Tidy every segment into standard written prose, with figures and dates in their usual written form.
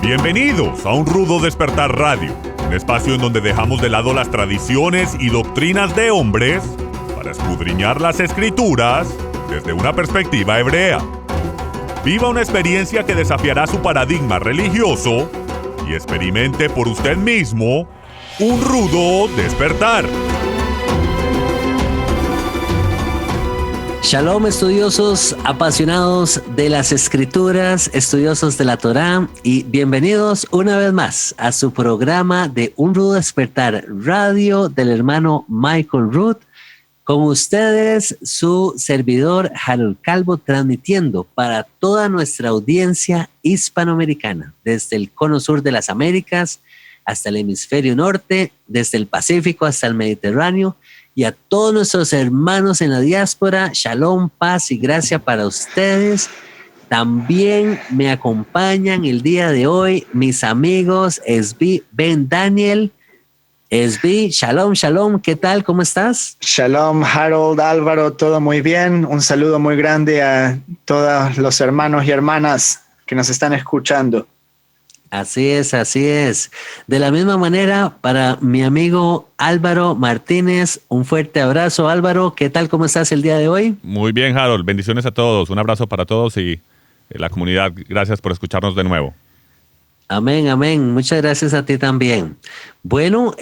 Bienvenidos a Un Rudo Despertar Radio, un espacio en donde dejamos de lado las tradiciones y doctrinas de hombres para escudriñar las escrituras desde una perspectiva hebrea. Viva una experiencia que desafiará su paradigma religioso y experimente por usted mismo un rudo despertar. Shalom, estudiosos apasionados de las escrituras, estudiosos de la Torá, y bienvenidos una vez más a su programa de Un Rudo Despertar Radio del hermano Michael Root. Con ustedes, su servidor Harold Calvo, transmitiendo para toda nuestra audiencia hispanoamericana, desde el cono sur de las Américas hasta el hemisferio norte, desde el Pacífico hasta el Mediterráneo, y a todos nuestros hermanos en la diáspora, shalom, paz y gracia para ustedes. También me acompañan el día de hoy mis amigos Esbi Ben Daniel. Esbi, shalom, shalom, ¿qué tal? ¿Cómo estás? Shalom, Harold, Álvaro, todo muy bien. Un saludo muy grande a todos los hermanos y hermanas que nos están escuchando. Así es, así es. De la misma manera, para mi amigo Álvaro Martínez, un fuerte abrazo. Álvaro, ¿qué tal? ¿Cómo estás el día de hoy? Muy bien, Harold. Bendiciones a todos. Un abrazo para todos y la comunidad. Gracias por escucharnos de nuevo. Amén, amén. Muchas gracias a ti también. Bueno,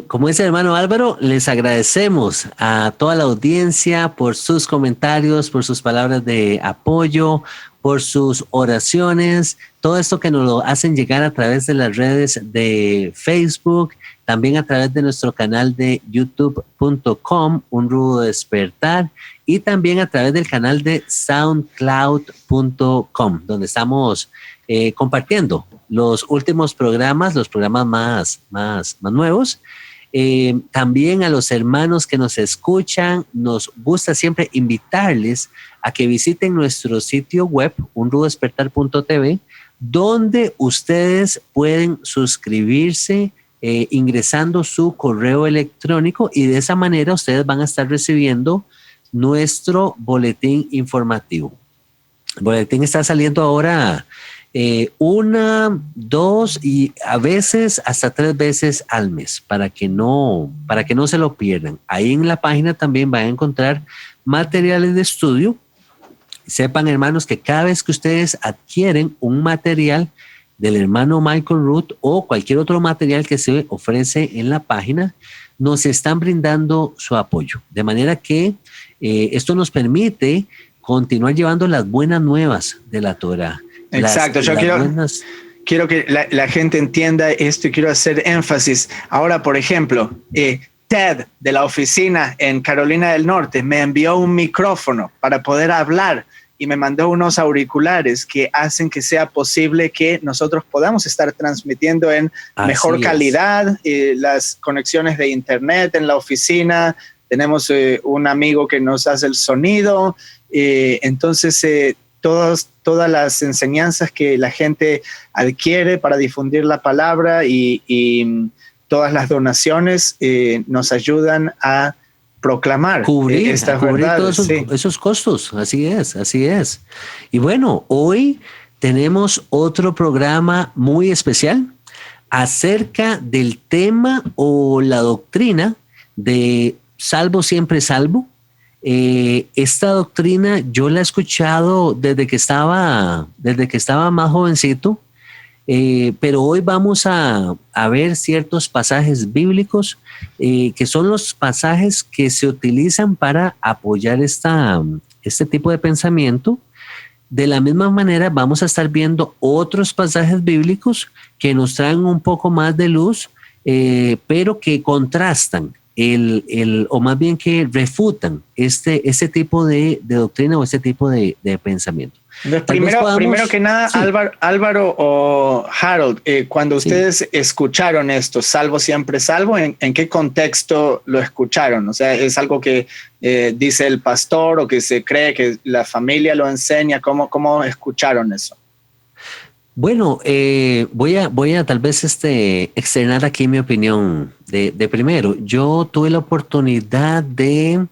como dice el hermano Álvaro, les agradecemos a toda la audiencia por sus comentarios, por sus palabras de apoyo, por sus oraciones, todo esto que nos lo hacen llegar a través de las redes de Facebook, también a través de nuestro canal de youtube.com, Un Rudo Despertar, y también a través del canal de soundcloud.com, donde estamos compartiendo los últimos programas, los programas más nuevos. También a los hermanos que nos escuchan, nos gusta siempre invitarles a que visiten nuestro sitio web, unrudodespertar.tv, donde ustedes pueden suscribirse ingresando su correo electrónico, y de esa manera ustedes van a estar recibiendo nuestro boletín informativo. El boletín está saliendo ahora 1, 2 y a veces hasta 3 veces al mes para que no se lo pierdan. Ahí en la página también van a encontrar materiales de estudio. Sepan, hermanos, que cada vez que ustedes adquieren un material del hermano Michael Root o cualquier otro material que se ofrece en la página, nos están brindando su apoyo. De manera que esto nos permite continuar llevando las buenas nuevas de la Torá. Exacto, yo quiero que la gente entienda esto y quiero hacer énfasis. Ahora, por ejemplo, Ted de la oficina en Carolina del Norte me envió un micrófono para poder hablar y me mandó unos auriculares que hacen que sea posible que nosotros podamos estar transmitiendo en mejor calidad, las conexiones de internet en la oficina. Tenemos un amigo que nos hace el sonido, entonces todas las enseñanzas que la gente adquiere para difundir la palabra y todas las donaciones nos ayudan a proclamar cubrir verdades, todos esos costos. Así es. Y bueno, hoy tenemos otro programa muy especial acerca del tema o la doctrina de salvo siempre salvo. Esta doctrina yo la he escuchado desde que estaba más jovencito, pero hoy vamos a ver ciertos pasajes bíblicos que son los pasajes que se utilizan para apoyar este tipo de pensamiento. De la misma manera vamos a estar viendo otros pasajes bíblicos que nos traen un poco más de luz, pero que contrastan o más bien que refutan este tipo de doctrina o este tipo de pensamiento. Primero que nada, sí. Álvaro o Harold, cuando ustedes escucharon esto, salvo siempre salvo, ¿en qué contexto lo escucharon? O sea, ¿es algo que dice el pastor o que se cree que la familia lo enseña? ¿Cómo escucharon eso? Bueno, voy a tal vez externar aquí mi opinión de primero. Yo tuve la oportunidad de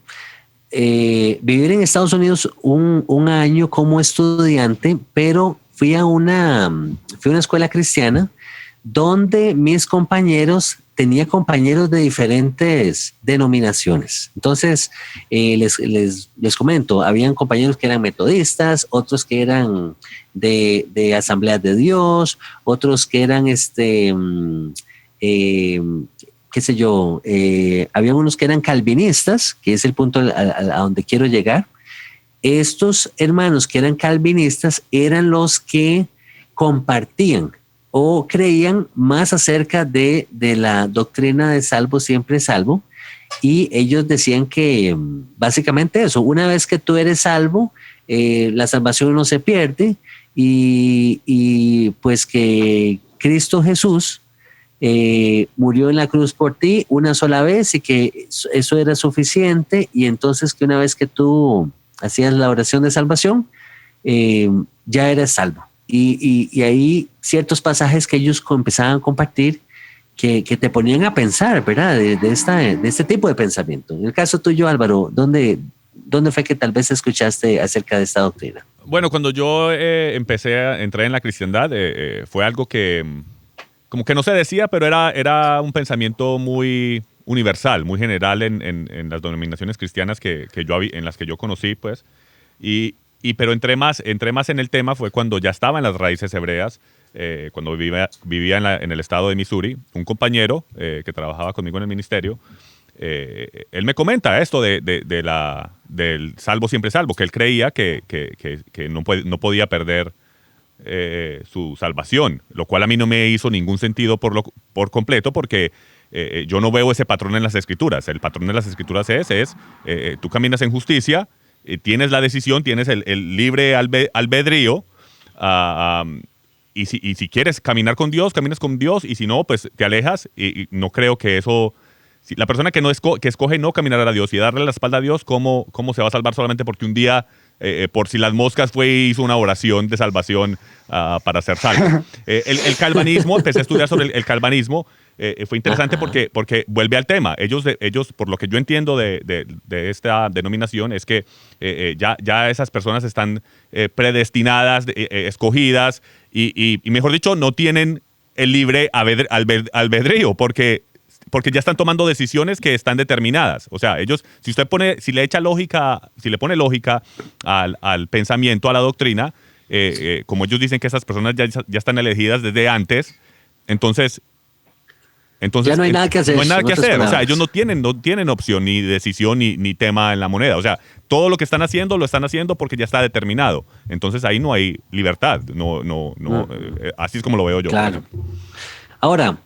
vivir en Estados Unidos un año como estudiante, pero fui a una escuela cristiana donde mis compañeros tenía compañeros de diferentes denominaciones. Entonces, les comento, habían compañeros que eran metodistas, otros que eran de Asambleas de Dios, otros que eran, qué sé yo, había unos que eran calvinistas, que es el punto a donde quiero llegar. Estos hermanos que eran calvinistas eran los que compartían o creían más acerca de la doctrina de salvo siempre salvo, y ellos decían que básicamente eso, una vez que tú eres salvo, la salvación no se pierde, y pues que Cristo Jesús murió en la cruz por ti una sola vez y que eso era suficiente, y entonces que una vez que tú hacías la oración de salvación, ya eres salvo. Y ahí ciertos pasajes que ellos empezaban a compartir que te ponían a pensar, ¿verdad? De este tipo de pensamiento. En el caso tuyo, Álvaro, ¿dónde fue que tal vez escuchaste acerca de esta doctrina? Bueno, cuando yo entré en la cristiandad, fue algo que como que no se decía, pero era un pensamiento muy universal, muy general en las denominaciones cristianas en las que yo conocí, pues. Pero entré más en el tema fue cuando ya estaba en las raíces hebreas, cuando vivía en el estado de Missouri. Un compañero que trabajaba conmigo en el ministerio, él me comenta esto del salvo siempre salvo, que él creía que no podía perder su salvación, lo cual a mí no me hizo ningún sentido por completo, porque yo no veo ese patrón en las Escrituras. El patrón de las Escrituras es tú caminas en justicia, tienes la decisión, tienes el libre albedrío, y si quieres caminar con Dios, caminas con Dios, y si no, pues te alejas, y no creo que eso... Si la persona que escoge no caminar a Dios y darle la espalda a Dios, ¿cómo se va a salvar solamente porque un día, por si las moscas, hizo una oración de salvación para ser salvo? El calvinismo, empecé a estudiar sobre el calvinismo. Fue interesante porque vuelve al tema. Ellos, por lo que yo entiendo de esta denominación, es que ya esas personas están predestinadas, escogidas, y mejor dicho, no tienen el libre albedrío, porque ya están tomando decisiones que están determinadas. O sea, ellos, si le pone lógica al pensamiento, a la doctrina, como ellos dicen que esas personas ya están elegidas desde antes, entonces ya no hay nada que hacer. No hay nada que hacer. O sea, ellos no tienen opción, ni decisión, ni tema en la moneda. O sea, todo lo que están haciendo, lo están haciendo porque ya está determinado. Entonces ahí no hay libertad. Así es como lo veo yo. Claro. Ahora,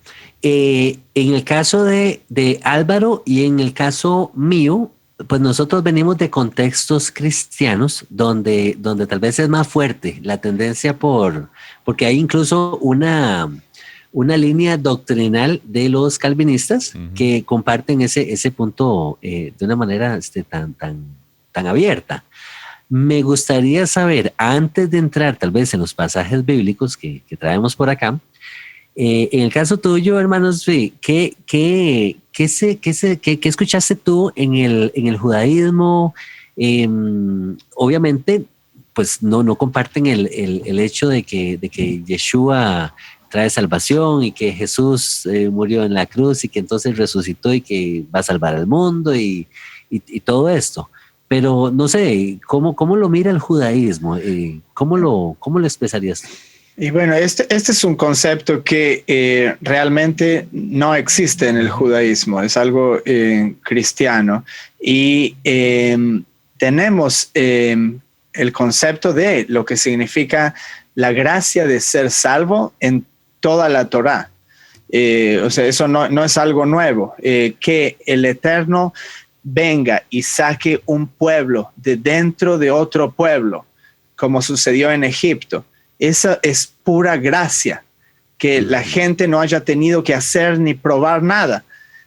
en el caso de Álvaro y en el caso mío, pues nosotros venimos de contextos cristianos donde tal vez es más fuerte la tendencia porque hay incluso una línea doctrinal de los calvinistas que comparten ese punto de una manera tan abierta. Me gustaría saber, antes de entrar tal vez en los pasajes bíblicos que traemos por acá, en el caso tuyo, hermanos, ¿qué escuchaste tú en el judaísmo? Obviamente, pues no comparten el hecho de que Yeshua trae salvación y que Jesús murió en la cruz y que entonces resucitó y que va a salvar al mundo y todo esto. Pero no sé, ¿cómo lo mira el judaísmo? ¿Cómo lo expresarías tú? Y bueno, este es un concepto que realmente no existe en el judaísmo, es algo cristiano. Y tenemos el concepto de lo que significa la gracia de ser salvo en toda la Torá. O sea, eso no es algo nuevo. Que el Eterno venga y saque un pueblo de dentro de otro pueblo, como sucedió en Egipto. Esa es pura gracia, que la gente no haya tenido que hacer ni probar nada,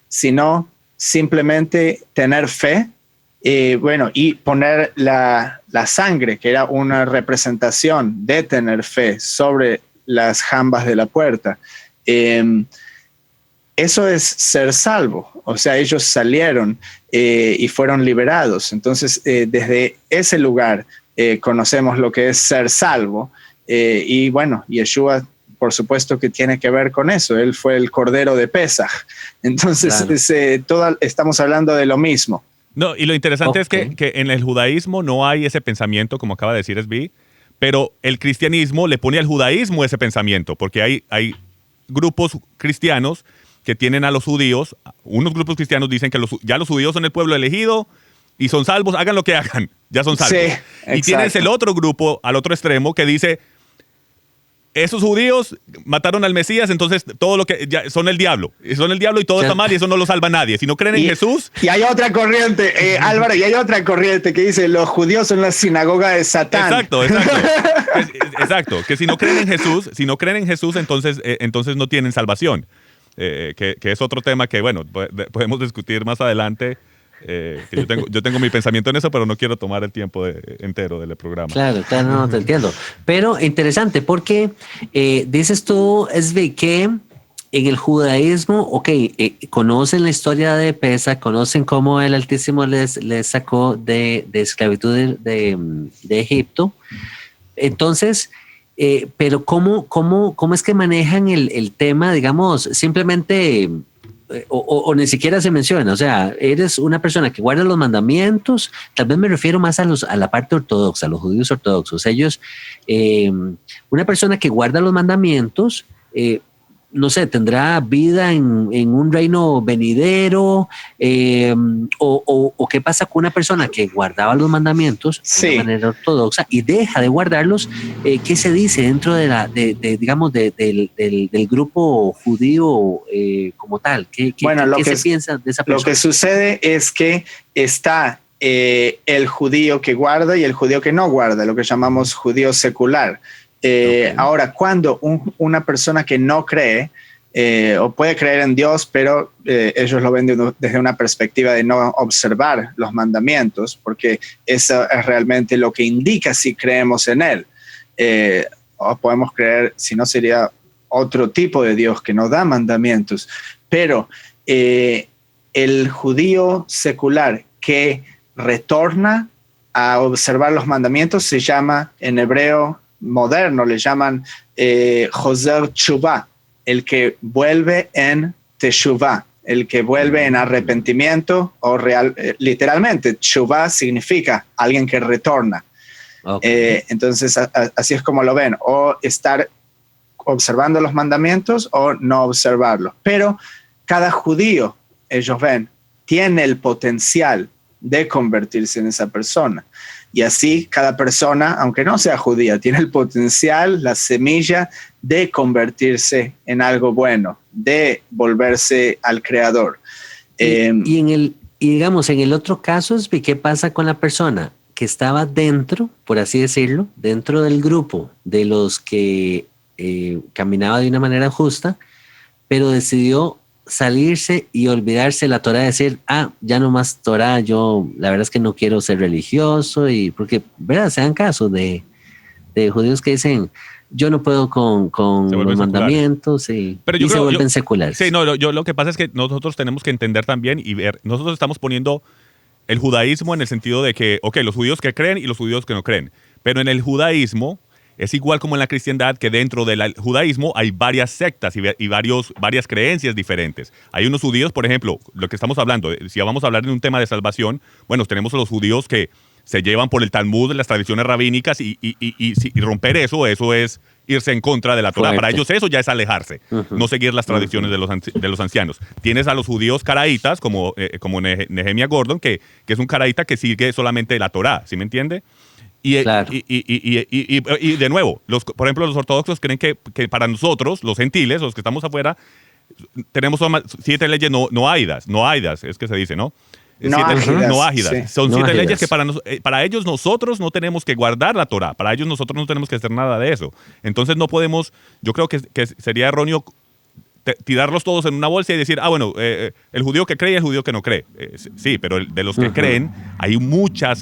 sino simplemente tener fe, y poner la sangre, que era una representación de tener fe, sobre las jambas de la puerta. Eso es ser salvo. O sea, ellos salieron y fueron liberados. Entonces, desde ese lugar conocemos lo que es ser salvo. Y bueno, Yeshua, por supuesto que tiene que ver con eso. Él fue el Cordero de Pesaj. Entonces, estamos hablando de lo mismo. No, y lo interesante es que en el judaísmo no hay ese pensamiento, como acaba de decir Esbi, pero el cristianismo le pone al judaísmo ese pensamiento, porque hay grupos cristianos que tienen a los judíos, unos grupos cristianos dicen que ya los judíos son el pueblo elegido y son salvos, hagan lo que hagan, ya son salvos. Sí, y tienes el otro grupo, al otro extremo, que dice, esos judíos mataron al Mesías, entonces todo lo que son el diablo y todo está mal y eso no lo salva nadie. Si no creen en Jesús. Y hay otra corriente, Álvaro, que dice los judíos son la sinagoga de Satán. Exacto. Que si no creen en Jesús, entonces no tienen salvación. Que es otro tema que, bueno, podemos discutir más adelante. Que yo tengo mi pensamiento en eso, pero no quiero tomar el tiempo entero del programa. Claro, no te entiendo. Pero interesante, porque dices tú, Esbi, que en el judaísmo, conocen la historia de Pesaj, conocen cómo el Altísimo les sacó de esclavitud de Egipto. Entonces, pero ¿cómo es que manejan el tema, digamos, simplemente... O ni siquiera se menciona, o sea, eres una persona que guarda los mandamientos, tal vez me refiero más a la parte ortodoxa, a los judíos ortodoxos. Ellos, una persona que guarda los mandamientos, no sé, tendrá vida en un reino venidero, o qué pasa con una persona que guardaba los mandamientos de manera ortodoxa y deja de guardarlos. ¿Qué se dice dentro digamos, del grupo judío como tal? ¿Qué se piensa de esa persona? Lo que sucede es que está el judío que guarda y el judío que no guarda, lo que llamamos judío secular. Ahora, cuando una persona que no cree o puede creer en Dios, pero ellos lo ven desde una perspectiva de no observar los mandamientos, porque eso es realmente lo que indica si creemos en Él. O podemos creer, si no sería otro tipo de Dios que no da mandamientos. Pero el judío secular que retorna a observar los mandamientos se llama en hebreo moderno, le llaman Joser Teshuvah, el que vuelve en Teshuvah, el que vuelve en arrepentimiento, o literalmente, Teshuvah significa alguien que retorna. Entonces, así es como lo ven, o estar observando los mandamientos o no observarlos. Pero cada judío, ellos ven, tiene el potencial de convertirse en esa persona. Y así cada persona, aunque no sea judía, tiene el potencial, la semilla de convertirse en algo bueno, de volverse al Creador. Y digamos, en el otro caso, ¿qué pasa con la persona que estaba dentro, por así decirlo, dentro del grupo de los que caminaba de una manera justa, pero decidió salirse y olvidarse la Torá, decir, ya no más Torá, yo la verdad es que no quiero ser religioso, y porque, ¿verdad? Se dan casos de judíos que dicen, yo no puedo con los mandamientos, se vuelven seculares. Sí, no, yo lo que pasa es que nosotros tenemos que entender también y ver, nosotros estamos poniendo el judaísmo en el sentido de que, los judíos que creen y los judíos que no creen, pero en el judaísmo es igual como en la cristiandad, que dentro del judaísmo hay varias sectas y varias creencias diferentes. Hay unos judíos, por ejemplo, lo que estamos hablando, si vamos a hablar de un tema de salvación, bueno, tenemos a los judíos que se llevan por el Talmud, las tradiciones rabínicas, y romper eso es irse en contra de la Torá. Para ellos eso ya es alejarse, no seguir las tradiciones de los ancianos. Tienes a los judíos caraítas, como Nehemia Gordon, que es un caraíta que sigue solamente la Torá, ¿sí me entiende? Y de nuevo, por ejemplo, los ortodoxos creen que para nosotros, los gentiles, los que estamos afuera, tenemos 7 leyes noáidas, es que se dice, ¿no? Noágidas. Sí. Son 7 leyes que para ellos nosotros no tenemos que guardar la Torá, para ellos nosotros no tenemos que hacer nada de eso. Entonces no podemos, yo creo que sería erróneo tirarlos todos en una bolsa y decir, el judío que cree y el judío que no cree. Sí, pero de los que creen, hay muchas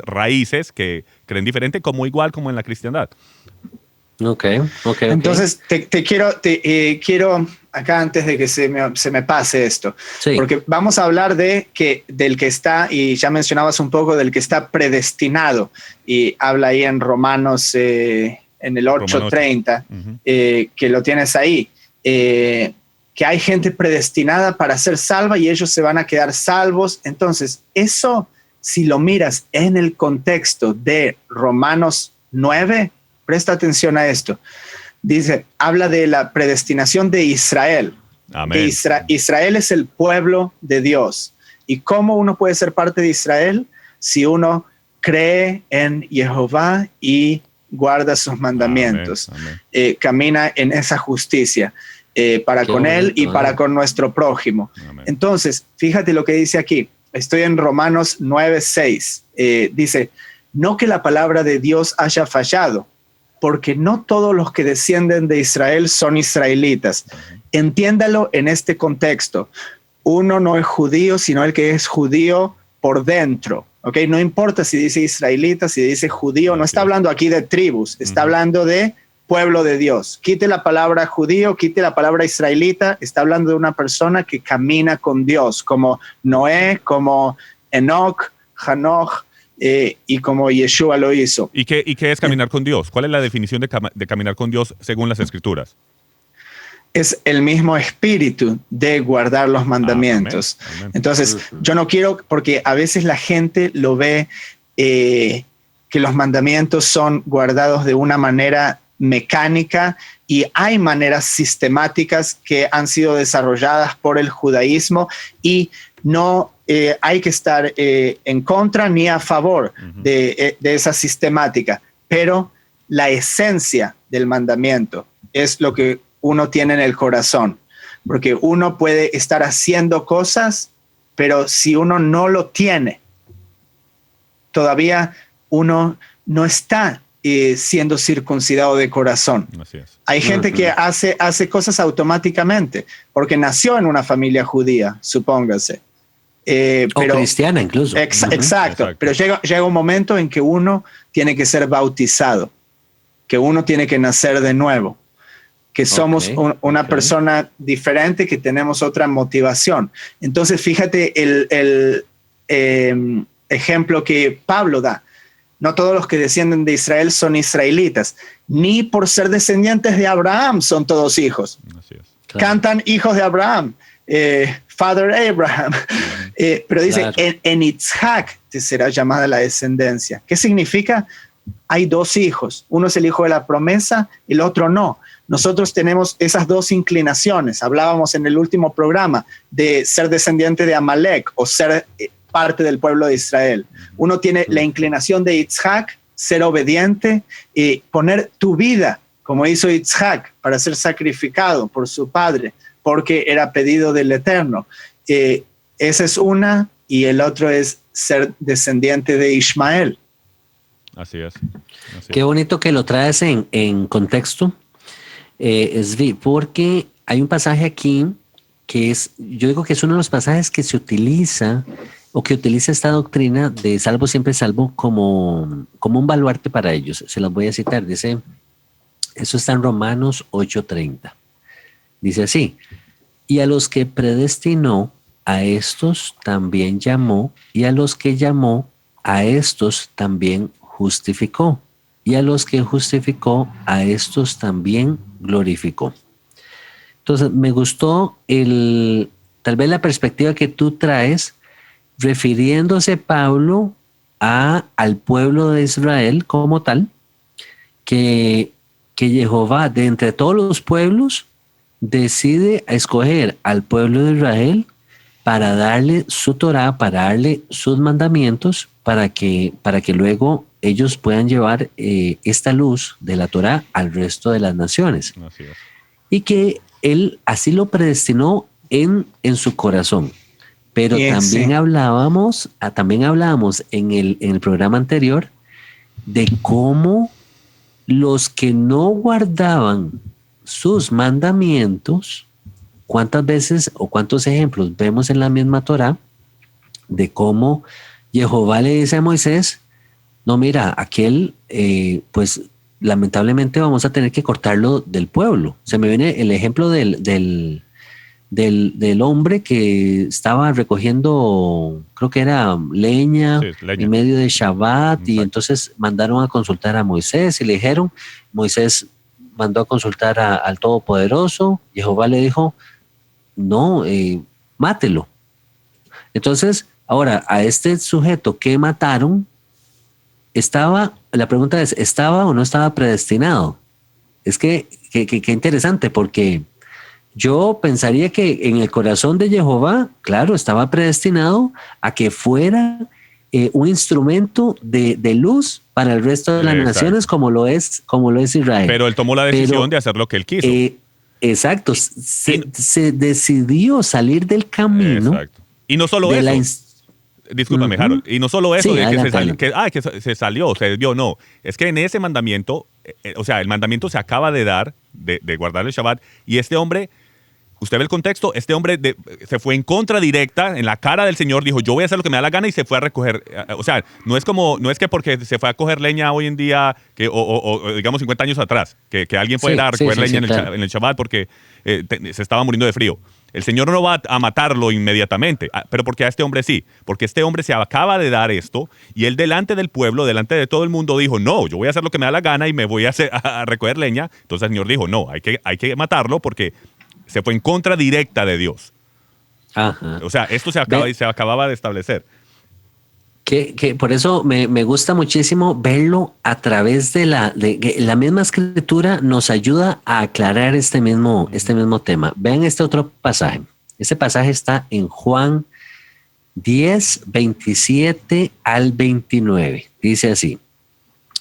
raíces que creen diferente, igual como en la cristiandad. Okay. Entonces, te quiero acá, antes de que se me pase esto, porque vamos a hablar del que está, y ya mencionabas un poco del que está predestinado, y habla ahí en Romanos en el 8:30, que lo tienes ahí, que hay gente predestinada para ser salva y ellos se van a quedar salvos. Entonces, eso, si lo miras en el contexto de Romanos 9, presta atención a esto. Dice, habla de la predestinación de Israel. Amén. Israel es el pueblo de Dios. ¿Y cómo uno puede ser parte de Israel? Si uno cree en Jehová y guarda sus mandamientos. Amén. Camina en esa justicia para Qué con bonito, él y para con nuestro prójimo. Amén. Entonces, fíjate lo que dice aquí. Estoy en Romanos 9:6. Dice, no que la palabra de Dios haya fallado, porque no todos los que descienden de Israel son israelitas. Entiéndalo en este contexto. Uno no es judío, sino el que es judío por dentro. ¿Okay? No importa si dice israelita, si dice judío, no está hablando aquí de tribus, está hablando de pueblo de Dios. Quite la palabra judío, quite la palabra israelita, está hablando de una persona que camina con Dios, como Noé, como Enoch, Hanoch, y como Yeshua lo hizo. ¿Y qué es caminar con Dios? ¿Cuál es la definición de caminar con Dios según las Escrituras? Es el mismo espíritu de guardar los mandamientos. Amén. Entonces, yo no quiero, porque a veces la gente lo ve que los mandamientos son guardados de una manera mecánica, y hay maneras sistemáticas que han sido desarrolladas por el judaísmo, y no hay que estar en contra ni a favor de esa sistemática, pero la esencia del mandamiento es lo que uno tiene en el corazón, porque uno puede estar haciendo cosas, pero si uno no lo tiene, todavía uno no está siendo circuncidado de corazón. Así es. Hay gente que hace cosas automáticamente, porque nació en una familia judía, supóngase. O cristiana incluso. Exacto, pero llega un momento en que uno tiene que ser bautizado, que uno tiene que nacer de nuevo, que somos una persona diferente, que tenemos otra motivación. Entonces, fíjate el ejemplo que Pablo da. No todos los que descienden de Israel son israelitas, ni por ser descendientes de Abraham son todos hijos. Así es. Claro. Cantan hijos de Abraham, Father Abraham, pero dice, claro, en Itzhak te será llamada la descendencia. ¿Qué significa? Hay dos hijos, uno es el hijo de la promesa, el otro no. Nosotros tenemos esas dos inclinaciones. Hablábamos en el último programa de ser descendiente de Amalek o ser parte del pueblo de Israel. Uno tiene la inclinación de Itzhak, ser obediente y poner tu vida, como hizo Itzhak, para ser sacrificado por su padre, porque era pedido del Eterno. Esa es una, y el otro es ser descendiente de Ismael. Así es. Qué bonito que lo traes en contexto, Zvi, porque hay un pasaje aquí que yo digo que es uno de los pasajes que se utiliza o que utiliza esta doctrina de salvo siempre salvo como un baluarte para ellos. Se los voy a citar. Dice, eso está en Romanos 8:30. Dice así, y a los que predestinó, a estos también llamó, y a los que llamó, a estos también justificó, y a los que justificó, a estos también glorificó. Entonces, me gustó tal vez la perspectiva que tú traes, refiriéndose Pablo al pueblo de Israel como tal, que Jehová de entre todos los pueblos decide escoger al pueblo de Israel para darle su Torá, para darle sus mandamientos, para que luego ellos puedan llevar esta luz de la Torá al resto de las naciones. Así es. Y que él así lo predestinó en su corazón. Pero también hablábamos en el programa anterior de cómo los que no guardaban sus mandamientos, cuántas veces o cuántos ejemplos vemos en la misma Torá de cómo Jehová le dice a Moisés, no, mira, aquel, pues lamentablemente vamos a tener que cortarlo del pueblo. Se me viene el ejemplo del del hombre que estaba recogiendo, creo que era leña, en medio de Shabbat. Exacto. Y entonces mandaron a consultar a Moisés y le dijeron, Moisés mandó a consultar al Todopoderoso, Jehová le dijo, no, mátelo. Entonces, ahora, a este sujeto que mataron, la pregunta es, ¿estaba o no estaba predestinado? Es que interesante, porque yo pensaría que en el corazón de Jehová, claro, estaba predestinado a que fuera un instrumento de luz para el resto de las naciones, como lo es Israel. Pero él tomó la decisión de hacer lo que él quiso. Exacto, se decidió salir del camino. Exacto. Y no solo eso. Discúlpame, Harold. Y no solo eso, sí, que se salió, se desvió. No, es que en ese mandamiento, o sea, el mandamiento se acaba de dar, de guardar el Shabbat, y este hombre, usted ve el contexto, este hombre se fue en contra directa, en la cara del Señor, dijo, yo voy a hacer lo que me da la gana, y se fue a recoger. O sea, no es que porque se fue a coger leña hoy en día, o digamos 50 años atrás, que alguien fue a recoger leña en el Shabbat porque se estaba muriendo de frío. El Señor no va a matarlo inmediatamente, pero porque a este hombre sí, porque este hombre se acaba de dar esto y él delante del pueblo, delante de todo el mundo dijo, no, yo voy a hacer lo que me da la gana y me voy a recoger leña. Entonces el Señor dijo, no, hay que matarlo porque se fue en contra directa de Dios. Ajá. O sea, esto se acababa de establecer. Que por eso me gusta muchísimo verlo a través de la misma escritura, nos ayuda a aclarar este mismo tema. Vean este otro pasaje. Este pasaje está en Juan 10, 27 al 29. Dice así,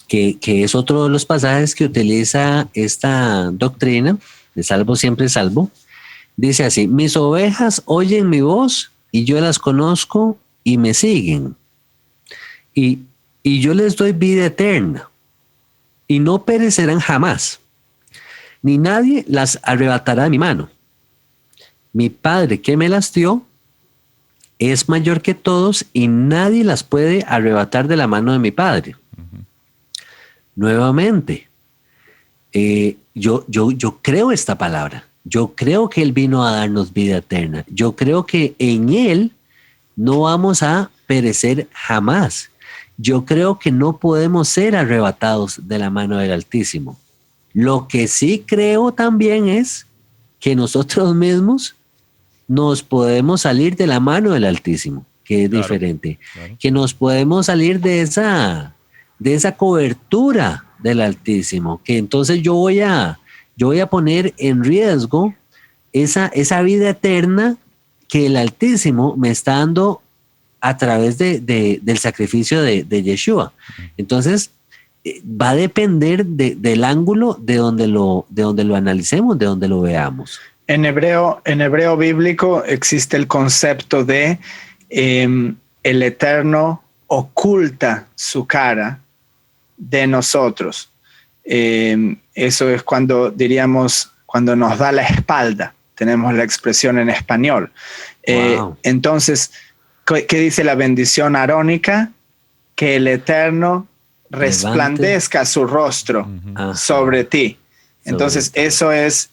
que es otro de los pasajes que utiliza esta doctrina de salvo siempre salvo. Dice así, mis ovejas oyen mi voz y yo las conozco y me siguen. Y yo les doy vida eterna y no perecerán jamás, ni nadie las arrebatará de mi mano. Mi Padre que me las dio es mayor que todos y nadie las puede arrebatar de la mano de mi Padre. Uh-huh. Nuevamente, yo creo esta palabra. Yo creo que Él vino a darnos vida eterna. Yo creo que en Él no vamos a perecer jamás. Yo creo que no podemos ser arrebatados de la mano del Altísimo. Lo que sí creo también es que nosotros mismos nos podemos salir de la mano del Altísimo, que es diferente. Claro. Que nos podemos salir de esa cobertura del Altísimo, que entonces yo voy a poner en riesgo esa vida eterna que el Altísimo me está dando a través del sacrificio de Yeshua. Entonces, va a depender del ángulo de donde lo analicemos, de donde lo veamos. En hebreo bíblico existe el concepto de el Eterno oculta su cara de nosotros. Eso es cuando nos da la espalda. Tenemos la expresión en español. Wow. Entonces, ¿qué dice la bendición arónica? Que el Eterno resplandezca su rostro sobre ti. Entonces, eso es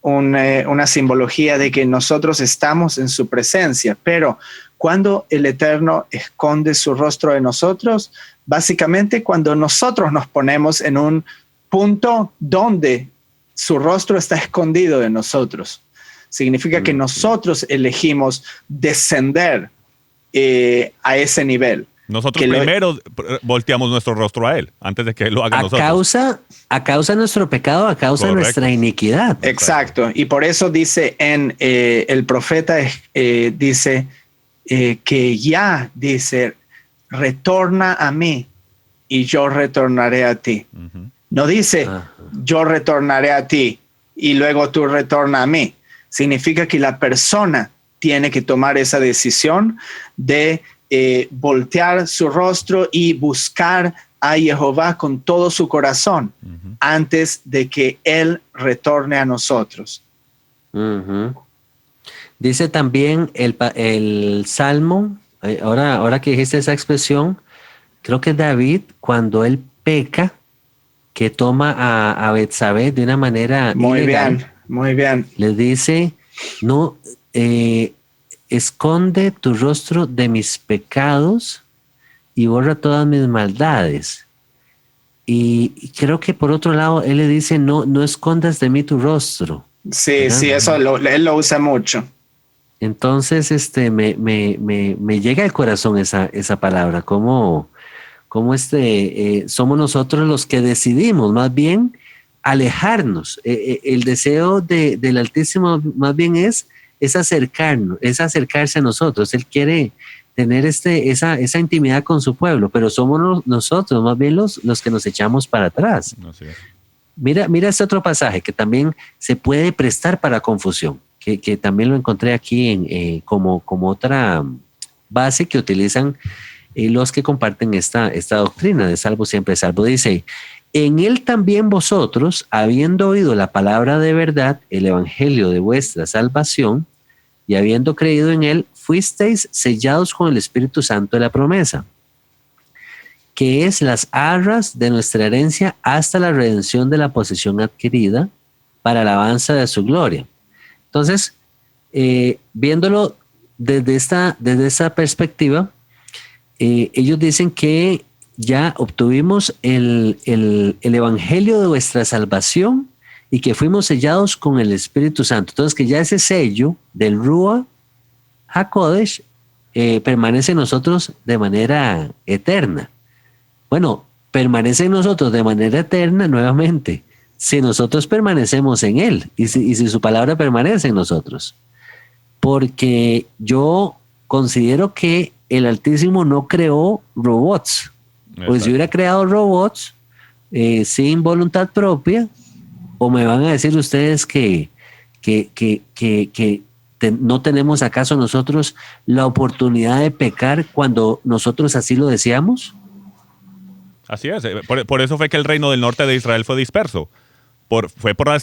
una simbología de que nosotros estamos en su presencia, pero cuando el Eterno esconde su rostro de nosotros, básicamente cuando nosotros nos ponemos en un punto donde su rostro está escondido de nosotros. Significa que nosotros elegimos descender a ese nivel. Nosotros primero volteamos nuestro rostro a Él, antes de que Él lo haga nosotros. A causa de nuestro pecado, a causa de nuestra iniquidad. Exacto. Y por eso dice el profeta, dice que ya dice, retorna a mí y yo retornaré a ti. Uh-huh. No dice, yo retornaré a ti y luego tú retorna a mí. Significa que la persona tiene que tomar esa decisión de voltear su rostro y buscar a Jehová con todo su corazón antes de que Él retorne a nosotros. Uh-huh. Dice también el Salmo, ahora que dijiste esa expresión, creo que David, cuando él peca, que toma a Betsabé de una manera muy ilegal, bien. Le dice no, esconde tu rostro de mis pecados y borra todas mis maldades. Y creo que por otro lado, él le dice, no escondas de mí tu rostro. Sí, ¿verdad? sí, eso él lo usa mucho. Entonces, me llega al corazón esa palabra, como somos nosotros los que decidimos más bien alejarnos. El deseo del Altísimo más bien es acercarnos, es acercarse a nosotros. Él quiere tener esa intimidad con su pueblo, pero somos nosotros más bien los que nos echamos para atrás. No sé. Mira este otro pasaje que también se puede prestar para confusión, que también lo encontré aquí como otra base que utilizan los que comparten esta doctrina de salvo siempre salvo. Dice, en él también vosotros, habiendo oído la palabra de verdad, el evangelio de vuestra salvación, y habiendo creído en él, fuisteis sellados con el Espíritu Santo de la promesa, que es las arras de nuestra herencia hasta la redención de la posesión adquirida para alabanza de su gloria. Entonces, viéndolo desde esta perspectiva, ellos dicen que ya obtuvimos el evangelio de vuestra salvación y que fuimos sellados con el Espíritu Santo. Entonces, que ya ese sello del Ruach HaKodesh permanece en nosotros de manera eterna. Bueno, permanece en nosotros de manera eterna nuevamente, si nosotros permanecemos en Él y si su palabra permanece en nosotros. Porque yo considero que el Altísimo no creó robots. Pues si hubiera creado robots sin voluntad propia, o me van a decir ustedes que no tenemos acaso nosotros la oportunidad de pecar cuando nosotros así lo deseamos. Así es. Por eso fue que el reino del norte de Israel fue disperso. Fue por la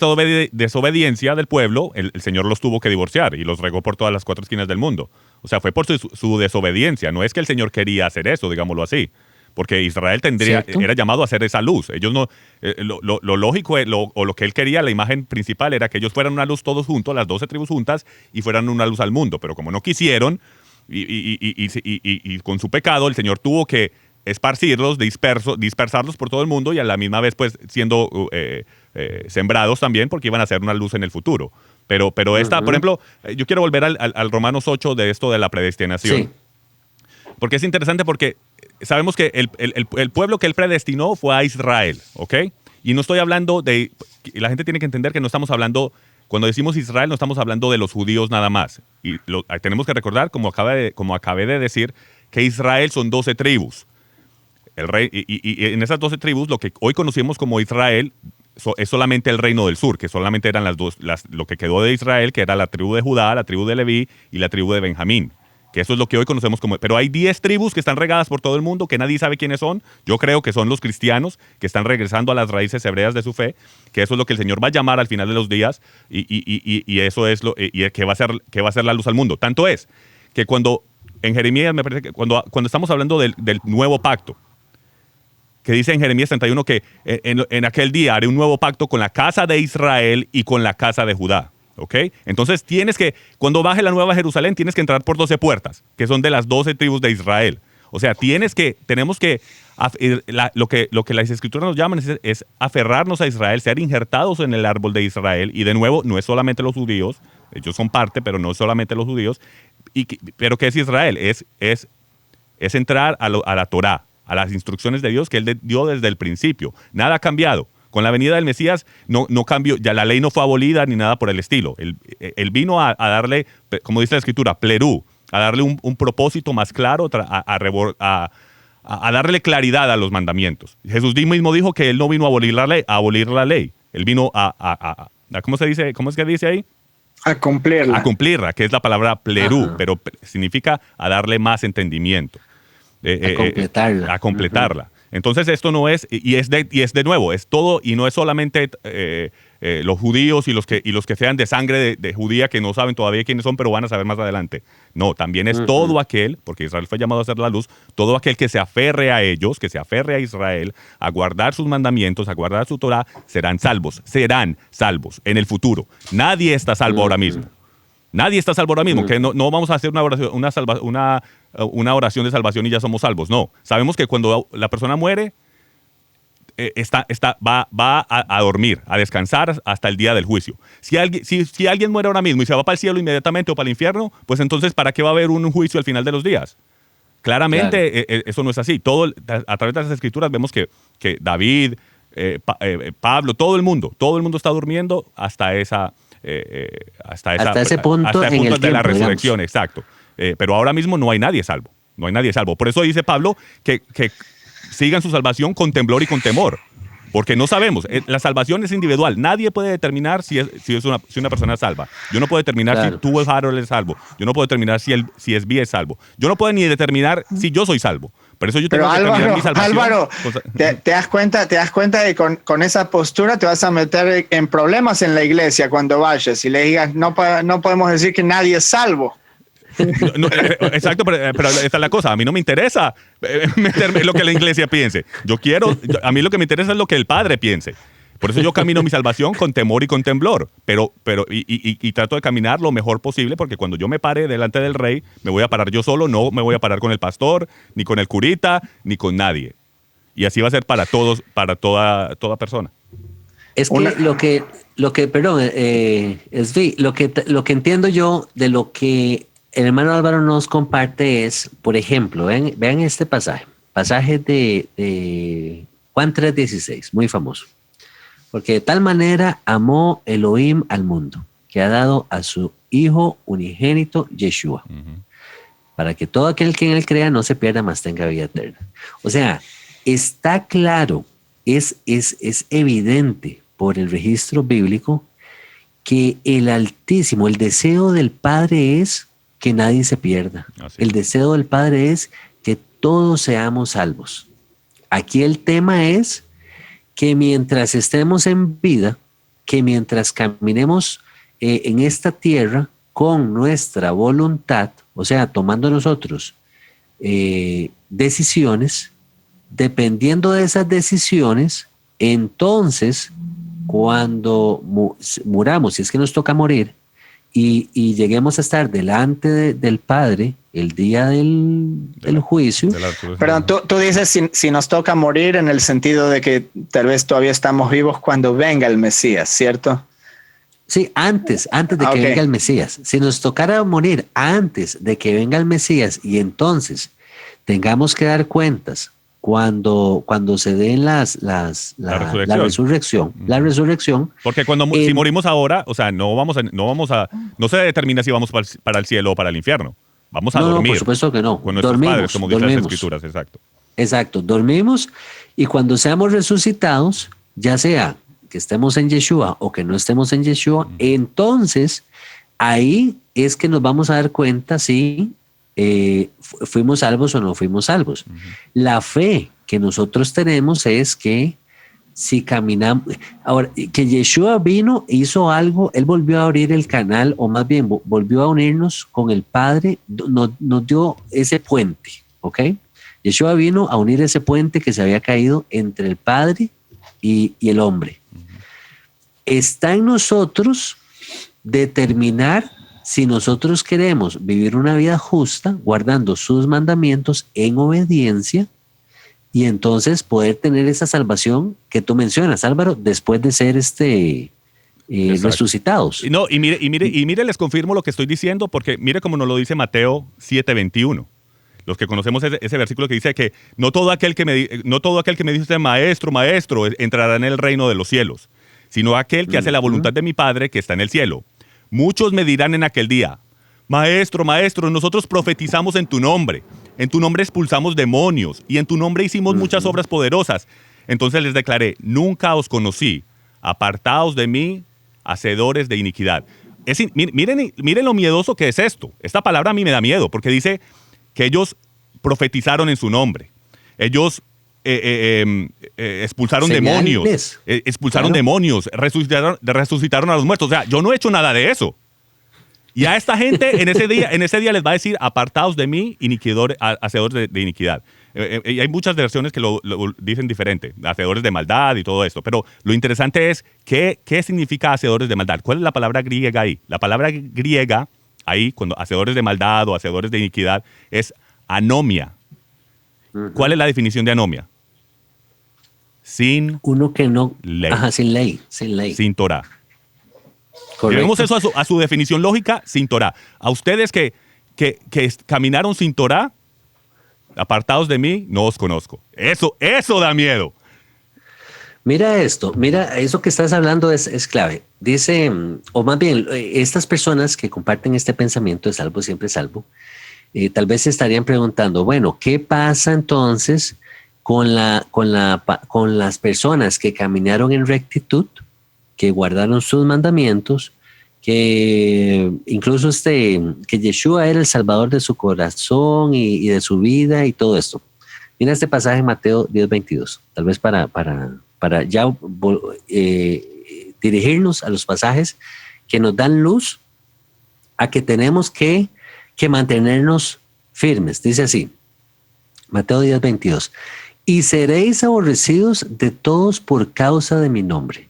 desobediencia del pueblo, el Señor los tuvo que divorciar y los regó por todas las cuatro esquinas del mundo. O sea, fue por su desobediencia. No es que el Señor quería hacer eso, digámoslo así. Porque Israel era llamado a hacer esa luz. Ellos no, lo lógico o lo que él quería, la imagen principal era que ellos fueran una luz todos juntos, las 12 tribus juntas, y fueran una luz al mundo. Pero como no quisieron, y con su pecado, el Señor tuvo que esparcirlos, dispersarlos por todo el mundo y a la misma vez pues siendo sembrados también porque iban a ser una luz en el futuro. Pero esta, por ejemplo, yo quiero volver al Romanos 8 de esto de la predestinación. Sí. Porque es interesante porque sabemos que el pueblo que él predestinó fue a Israel, ¿ok? Y no estoy hablando de... La gente tiene que entender que no estamos hablando... Cuando decimos Israel no estamos hablando de los judíos nada más. Y tenemos que recordar, como acabé de decir, que Israel son 12 tribus. Y en esas 12 tribus, lo que hoy conocemos como Israel es solamente el reino del sur, que solamente eran lo que quedó de Israel, que era la tribu de Judá, la tribu de Leví y la tribu de Benjamín. Que eso es lo que hoy conocemos como... Pero hay 10 tribus que están regadas por todo el mundo, que nadie sabe quiénes son. Yo creo que son los cristianos que están regresando a las raíces hebreas de su fe, que eso es lo que el Señor va a llamar al final de los días, y eso es que va a ser la luz al mundo. Tanto es que cuando en Jeremías, me parece que cuando estamos hablando del nuevo pacto, que dice en Jeremías 31 que en aquel día haré un nuevo pacto con la casa de Israel y con la casa de Judá. ¿Ok? Entonces cuando baje la nueva Jerusalén, tienes que entrar por 12 puertas, que son de las 12 tribus de Israel. O sea, lo que las escrituras nos llaman es aferrarnos a Israel, ser injertados en el árbol de Israel. Y de nuevo, no es solamente los judíos, ellos son parte, pero no es solamente los judíos. Pero ¿qué es Israel? Es entrar a la Torá, a las instrucciones de Dios que Él dio desde el principio. Nada ha cambiado. Con la venida del Mesías no cambió, ya la ley no fue abolida ni nada por el estilo. Él vino a darle, como dice la Escritura, plerú, a darle un propósito más claro, a darle claridad a los mandamientos. Jesús mismo dijo que Él no vino a abolir la ley. Él vino ¿cómo se dice? ¿Cómo es que dice ahí? A cumplirla. A cumplirla, que es la palabra plerú, pero significa a darle más entendimiento. A completarla. Entonces esto no es, y es de nuevo, es todo, y no es solamente los judíos y los que sean de sangre de judía que no saben todavía quiénes son, pero van a saber más adelante. No, también es todo aquel, porque Israel fue llamado a ser la luz, todo aquel que se aferre a ellos, que se aferre a Israel, a guardar sus mandamientos, a guardar su Torah, serán salvos en el futuro. Nadie está salvo ahora mismo. Nadie está salvo ahora mismo, que no vamos a hacer una oración de salvación y ya somos salvos. No, sabemos que cuando la persona muere, va a dormir, a descansar hasta el día del juicio. Si alguien muere ahora mismo y se va para el cielo inmediatamente o para el infierno, pues entonces ¿para qué va a haber un juicio al final de los días? Claramente eso no es así. A través de las escrituras vemos que David, Pablo, todo el mundo está durmiendo hasta ese punto de la resurrección, digamos. Exacto. Pero ahora mismo no hay nadie salvo. No hay nadie salvo. Por eso dice Pablo que sigan su salvación con temblor y con temor. Porque no sabemos. La salvación es individual. Nadie puede determinar si una persona es salva. Yo no puedo determinar si tú, Harold, es salvo. Yo no puedo determinar si Esbi es salvo. Yo no puedo ni determinar si yo soy salvo. Por eso yo tengo que determinar mi salvación. Álvaro, ¿te das cuenta de que con esa postura te vas a meter en problemas en la iglesia cuando vayas y le digas, no podemos decir que nadie es salvo? No, exacto, pero esta es la cosa. A mí no me interesa meterme en lo que la iglesia piense. A mí lo que me interesa es lo que el Padre piense. Por eso yo camino mi salvación con temor y con temblor, pero trato de caminar lo mejor posible, porque cuando yo me pare delante del Rey, me voy a parar yo solo, no me voy a parar con el pastor, ni con el curita, ni con nadie. Y así va a ser para todos, para toda persona. Es que Esbi, lo que entiendo yo de lo que el hermano Álvaro nos comparte es, por ejemplo, vean este pasaje de Juan 3:16, muy famoso. Porque de tal manera amó Elohim al mundo, que ha dado a su Hijo unigénito, Yeshua, para que todo aquel que en él crea no se pierda, mas tenga vida eterna. O sea, está claro, es evidente por el registro bíblico que el Altísimo, el deseo del Padre es que nadie se pierda. El deseo del Padre es que todos seamos salvos. Aquí el tema es que mientras estemos en vida, que mientras caminemos en esta tierra con nuestra voluntad, o sea, tomando nosotros decisiones, dependiendo de esas decisiones, entonces cuando muramos, si es que nos toca morir, y lleguemos a estar delante del Padre el día del juicio. Perdón, tú dices si nos toca morir en el sentido de que tal vez todavía estamos vivos cuando venga el Mesías, ¿cierto? Sí, antes de que venga el Mesías. Si nos tocara morir antes de que venga el Mesías y entonces tengamos que dar cuentas cuando se den la resurrección. Porque si morimos ahora, o sea, no se determina si vamos para el cielo o para el infierno. Vamos a dormir. No, por supuesto que no. Con nuestros padres, como dicen las escrituras, exacto. Exacto, dormimos y cuando seamos resucitados, ya sea que estemos en Yeshua o que no estemos en Yeshua, entonces ahí es que nos vamos a dar cuenta si fuimos salvos o no fuimos salvos. La fe que nosotros tenemos es que si caminamos, ahora que Yeshua vino, hizo algo, él volvió a abrir el canal, o más bien volvió a unirnos con el Padre, nos dio ese puente, ¿ok? Yeshua vino a unir ese puente que se había caído entre el Padre y el hombre. Está en nosotros determinar si nosotros queremos vivir una vida justa, guardando sus mandamientos en obediencia, y entonces poder tener esa salvación que tú mencionas, Álvaro, después de ser resucitados. No, y mire, les confirmo lo que estoy diciendo, porque mire cómo nos lo dice Mateo 7:21. Los que conocemos ese versículo que dice que no todo aquel que me dice maestro, entrará en el reino de los cielos, sino aquel que hace la voluntad de mi Padre que está en el cielo. Muchos me dirán en aquel día, Maestro, nosotros profetizamos en tu nombre expulsamos demonios, y en tu nombre hicimos muchas obras poderosas. Entonces les declaré, nunca os conocí, apartaos de mí, hacedores de iniquidad. Miren lo miedoso que es esto. Esta palabra a mí me da miedo, porque dice que ellos profetizaron en su nombre. Ellos expulsaron demonios, demonios, resucitaron a los muertos. O sea, yo no he hecho nada de eso. Y a esta gente en ese día les va a decir, apartaos de mí, hacedores de iniquidad. Y hay muchas versiones que lo dicen diferente, hacedores de maldad y todo esto. Pero lo interesante es, ¿qué significa hacedores de maldad? ¿Cuál es la palabra griega ahí? La palabra griega ahí, cuando hacedores de maldad o hacedores de iniquidad, es anomia. ¿Cuál es la definición de anomia? Sin Uno que no... ley. Ajá, sin ley. Sin Torah. Correcto. Llevemos eso a su definición lógica, sin Torah. A ustedes que caminaron sin Torah, apartados de mí, no os conozco. Eso da miedo. Mira esto, mira, eso que estás hablando es clave. Dice, o más bien, estas personas que comparten este pensamiento de salvo siempre salvo, tal vez se estarían preguntando, bueno, ¿qué pasa entonces con las personas que caminaron en rectitud, que guardaron sus mandamientos, que incluso que Yeshua era el salvador de su corazón y de su vida y todo esto? Mira este pasaje en Mateo 10:22, tal vez para ya dirigirnos a los pasajes que nos dan luz a que tenemos que mantenernos firmes. Dice así, Mateo 10:22, y seréis aborrecidos de todos por causa de mi nombre,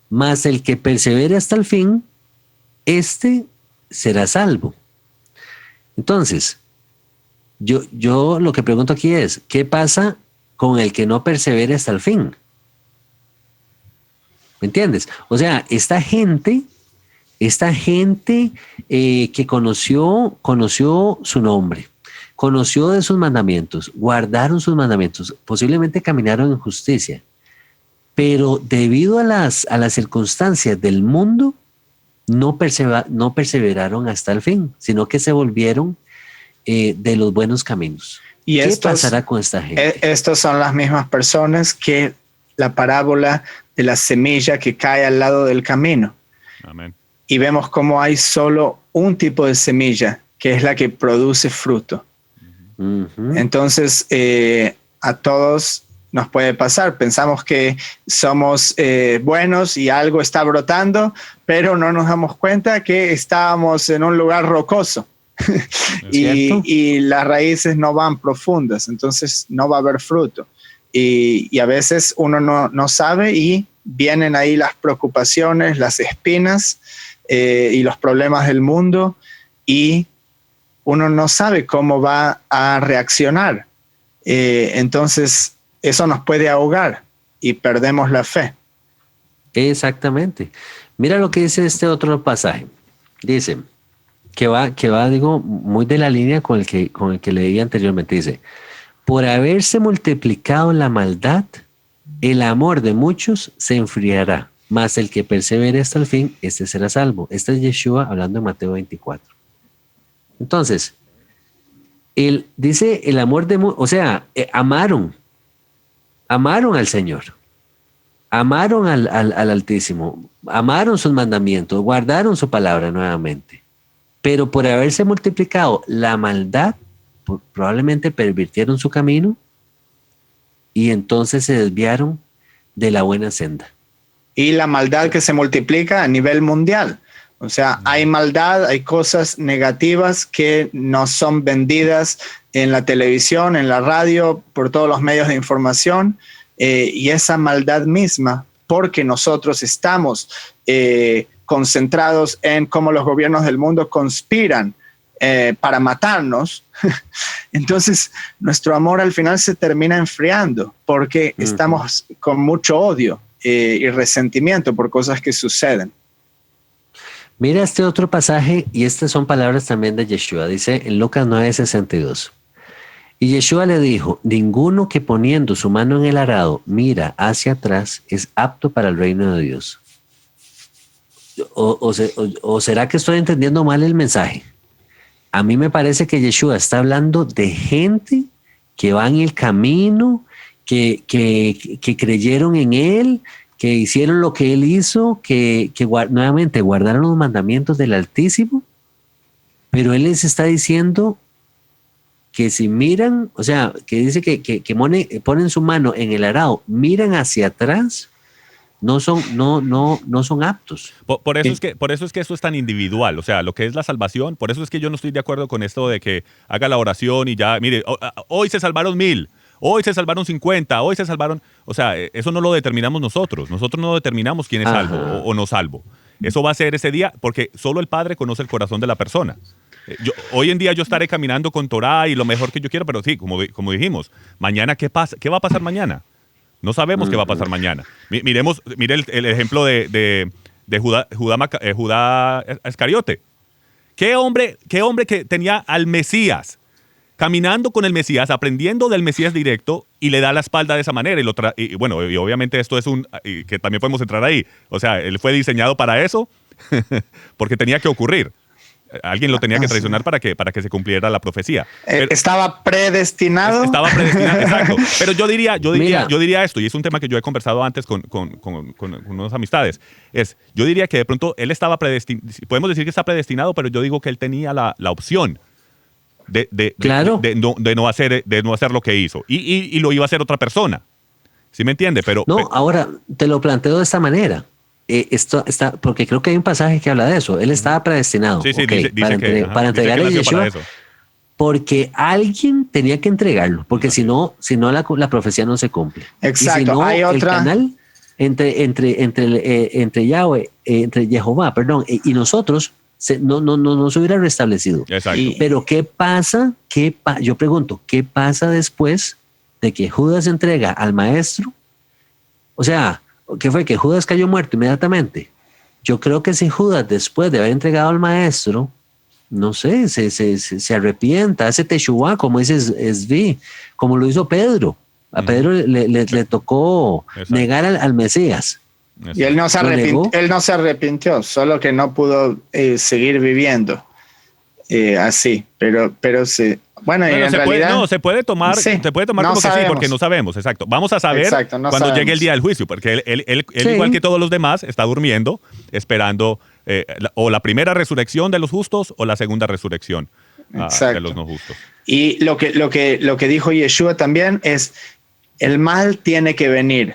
mas el que persevere hasta el fin, este será salvo. Entonces, yo lo que pregunto aquí es, ¿qué pasa con el que no persevere hasta el fin? ¿Me entiendes? O sea, esta gente que conoció su nombre, conoció de sus mandamientos, guardaron sus mandamientos, posiblemente caminaron en justicia, pero debido a las circunstancias del mundo, no perseveraron hasta el fin, sino que se volvieron de los buenos caminos. Y ¿Qué pasará con esta gente? Estas son las mismas personas que la parábola de la semilla que cae al lado del camino. Amén. Y vemos cómo hay solo un tipo de semilla, que es la que produce fruto. Entonces, a todos nos puede pasar. Pensamos que somos buenos y algo está brotando, pero no nos damos cuenta que estábamos en un lugar rocoso. y las raíces no van profundas, entonces no va a haber fruto. Y a veces uno no sabe y vienen ahí las preocupaciones, las espinas y los problemas del mundo y uno no sabe cómo va a reaccionar. Entonces eso nos puede ahogar y perdemos la fe. Exactamente. Mira lo que dice este otro pasaje. Dice que va, digo, muy de la línea con el que leí anteriormente. Dice, por haberse multiplicado la maldad, el amor de muchos se enfriará, mas el que persevere hasta el fin, este será salvo. Este es Yeshua hablando en Mateo 24. Entonces, él dice el amor de muchos, o sea, amaron al Señor, amaron al Altísimo, amaron sus mandamientos, guardaron su palabra nuevamente. Pero por haberse multiplicado la maldad, probablemente pervirtieron su camino y entonces se desviaron de la buena senda. Y la maldad que se multiplica a nivel mundial. O sea, hay maldad, hay cosas negativas que nos son vendidas en la televisión, en la radio, por todos los medios de información. Y esa maldad misma, porque nosotros estamos concentrados en cómo los gobiernos del mundo conspiran para matarnos, entonces nuestro amor al final se termina enfriando porque estamos con mucho odio y resentimiento por cosas que suceden. Mira este otro pasaje y estas son palabras también de Yeshua. Dice en Lucas 9:62. Y Yeshua le dijo, ninguno que poniendo su mano en el arado mira hacia atrás es apto para el reino de Dios. ¿O será que estoy entendiendo mal el mensaje? A mí me parece que Yeshua está hablando de gente que va en el camino, que creyeron en él, que hicieron lo que él hizo, que nuevamente guardaron los mandamientos del Altísimo, pero él les está diciendo que si miran, o sea, que dice que ponen su mano en el arado, miran hacia atrás, no son aptos. Por eso es que eso es tan individual, o sea, lo que es la salvación, por eso es que yo no estoy de acuerdo con esto de que haga la oración y ya, mire, hoy se salvaron 1000, hoy se salvaron 50, hoy se salvaron, o sea, eso no lo determinamos nosotros no determinamos quién es salvo o no salvo. Eso va a ser ese día, porque solo el Padre conoce el corazón de la persona. Hoy en día yo estaré caminando con Torah y lo mejor que yo quiero, pero sí, como dijimos, mañana, ¿qué pasa? ¿Qué va a pasar mañana? No sabemos qué va a pasar mañana. Mire el ejemplo de Judá Iscariote. ¿Qué hombre que tenía al Mesías, caminando con el Mesías, aprendiendo del Mesías directo, y le da la espalda de esa manera? Y obviamente esto es que también podemos entrar ahí. O sea, él fue diseñado para eso porque tenía que ocurrir. Alguien lo tenía que traicionar para que se cumpliera la profecía. ¿Estaba predestinado? Estaba predestinado, exacto. Pero yo diría esto, y es un tema que yo he conversado antes con unas amistades. Yo diría que de pronto él estaba predestinado, podemos decir que está predestinado, pero yo digo que él tenía la opción de no hacer lo que hizo. Y lo iba a hacer otra persona. ¿Sí me entiende? Ahora te lo planteo de esta manera. Esto está, porque creo que hay un pasaje que habla de eso. Él estaba predestinado dice para entregarle a Yeshua, porque alguien tenía que entregarlo, porque si no la profecía no se cumple. Exacto. Y si no, hay otra... el canal entre Yahweh, entre Jehová, y nosotros no se hubiera restablecido. Exacto. Pero ¿qué pasa? Yo pregunto, ¿qué pasa después de que Judas entrega al maestro? O sea, ¿qué fue? ¿Que Judas cayó muerto inmediatamente? Yo creo que si Judas, después de haber entregado al maestro, no sé, se arrepienta, hace teshuvá, como dice Svi, como lo hizo Pedro. A Pedro le tocó negar al Mesías. Y él no se arrepintió, solo que no pudo seguir viviendo así. Pero sí. Bueno, en realidad... se puede tomar como que sí, porque no sabemos, exacto. Vamos a saber cuando llegue el día del juicio, porque él igual que todos los demás, está durmiendo, esperando o la primera resurrección de los justos o la segunda resurrección de los no justos. Y lo que dijo Yeshua también es, el mal tiene que venir,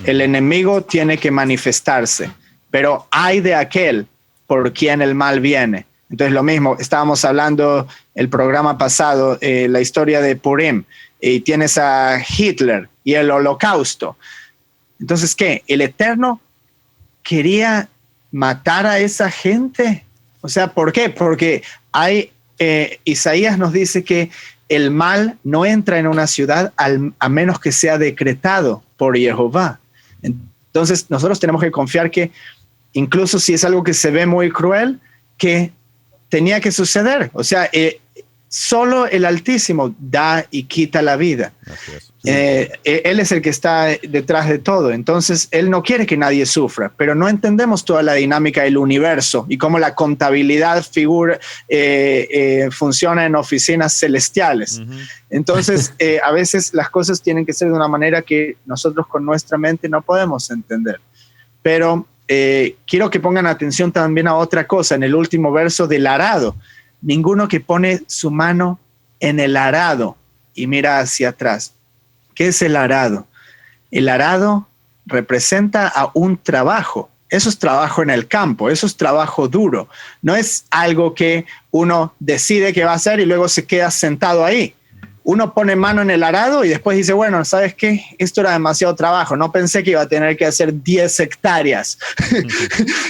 el enemigo tiene que manifestarse, pero hay de aquel por quien el mal viene. Entonces lo mismo, estábamos hablando el programa pasado, la historia de Purim, y tienes a Hitler y el Holocausto. Entonces, ¿qué? ¿El Eterno quería matar a esa gente? O sea, ¿por qué? Porque Isaías nos dice que el mal no entra en una ciudad a menos que sea decretado por Jehová. Entonces, nosotros tenemos que confiar que, incluso si es algo que se ve muy cruel, que tenía que suceder. O sea, solo el Altísimo da y quita la vida. Él es el que está detrás de todo. Entonces, Él no quiere que nadie sufra, pero no entendemos toda la dinámica del universo y cómo la contabilidad funciona en oficinas celestiales. Entonces, a veces las cosas tienen que ser de una manera que nosotros con nuestra mente no podemos entender. Pero quiero que pongan atención también a otra cosa, en el último verso del arado. Ninguno que pone su mano en el arado y mira hacia atrás. ¿Qué es el arado? El arado representa a un trabajo. Eso es trabajo en el campo, eso es trabajo duro. No es algo que uno decide que va a hacer y luego se queda sentado ahí. Uno pone mano en el arado y después dice, bueno, ¿sabes qué? Esto era demasiado trabajo. No pensé que iba a tener que hacer 10 hectáreas.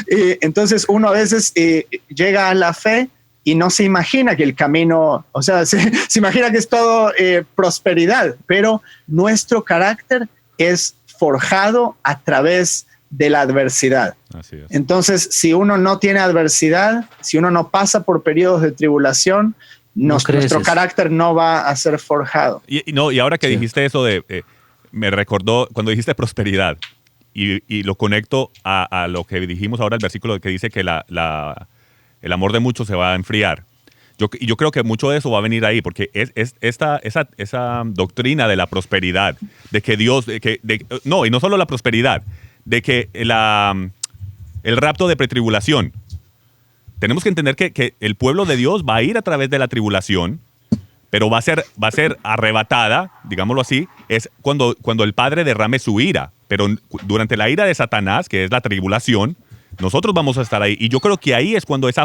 Entonces uno a veces llega a la fe y no se imagina que el camino, o sea, se imagina que es todo prosperidad, pero nuestro carácter es forjado a través de la adversidad. Así es. Entonces, si uno no tiene adversidad, si uno no pasa por periodos de tribulación, nuestro carácter no va a ser forjado. Y ahora que dijiste eso me recordó cuando dijiste prosperidad y lo conecto a lo que dijimos ahora, el versículo que dice que el amor de muchos se va a enfriar. Yo creo que mucho de eso va a venir ahí, porque esa doctrina de la prosperidad, de que Dios, y no solo la prosperidad, de que el rapto de pretribulación. Tenemos que entender que el pueblo de Dios va a ir a través de la tribulación, pero va a ser arrebatada, digámoslo así, es cuando el Padre derrame su ira. Pero durante la ira de Satanás, que es la tribulación, nosotros vamos a estar ahí. Y yo creo que ahí es cuando el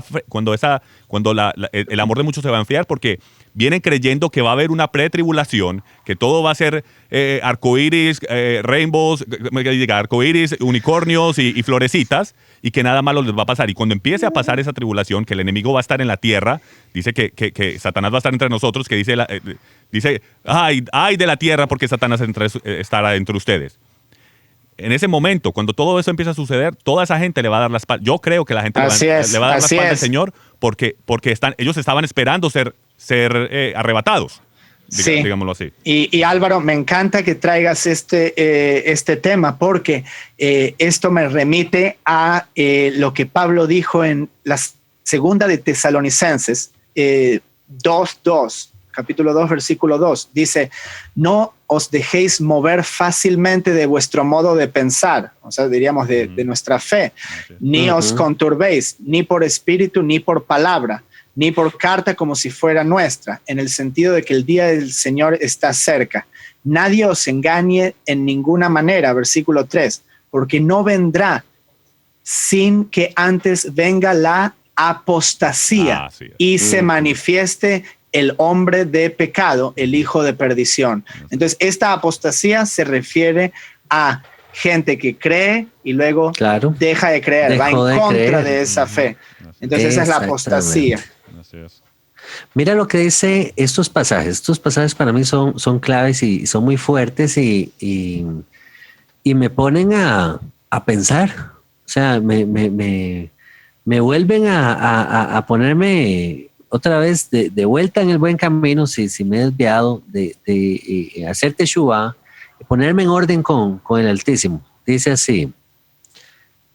amor de muchos se va a enfriar, porque vienen creyendo que va a haber una pretribulación, que todo va a ser arcoíris, rainbows, arcoíris, unicornios y florecitas, y que nada malo les va a pasar. Y cuando empiece a pasar esa tribulación, que el enemigo va a estar en la tierra, dice que Satanás va a estar entre nosotros, que dice ay de la tierra porque Satanás estará entre ustedes. En ese momento, cuando todo eso empieza a suceder, toda esa gente le va a dar la espalda. Yo creo que la gente le va a dar la espalda al Señor porque ellos estaban esperando ser arrebatados. Sí. Digámoslo así. Y Álvaro, me encanta que traigas este tema porque esto me remite a lo que Pablo dijo en la segunda de Tesalonicenses 2:2. Capítulo 2, versículo 2, dice, no os dejéis mover fácilmente de vuestro modo de pensar, o sea, diríamos de nuestra fe, ni os conturbéis, ni por espíritu, ni por palabra, ni por carta como si fuera nuestra, en el sentido de que el día del Señor está cerca. Nadie os engañe en ninguna manera, versículo 3, porque no vendrá sin que antes venga la apostasía y se manifieste el hombre de pecado, el hijo de perdición. Entonces, esta apostasía se refiere a gente que cree y luego deja de creer, va en contra de esa fe. Entonces, esa es la apostasía. Mira lo que dice estos pasajes. Estos pasajes para mí son claves y son muy fuertes y me ponen a pensar. O sea, me vuelven a ponerme otra vez de vuelta en el buen camino, si me he desviado, de hacer teshuvá, ponerme en orden con el Altísimo. Dice así,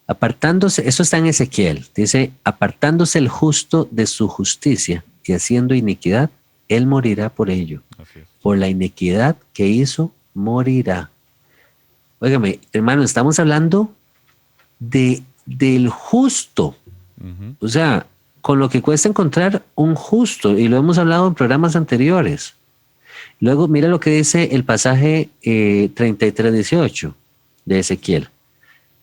apartándose, eso está en Ezequiel, dice, apartándose el justo de su justicia y haciendo iniquidad, él morirá por ello. Por la iniquidad que hizo, morirá. Óigame, hermano, estamos hablando del justo. O sea, con lo que cuesta encontrar un justo, y lo hemos hablado en programas anteriores. Luego, mira lo que dice el pasaje 33:18 de Ezequiel.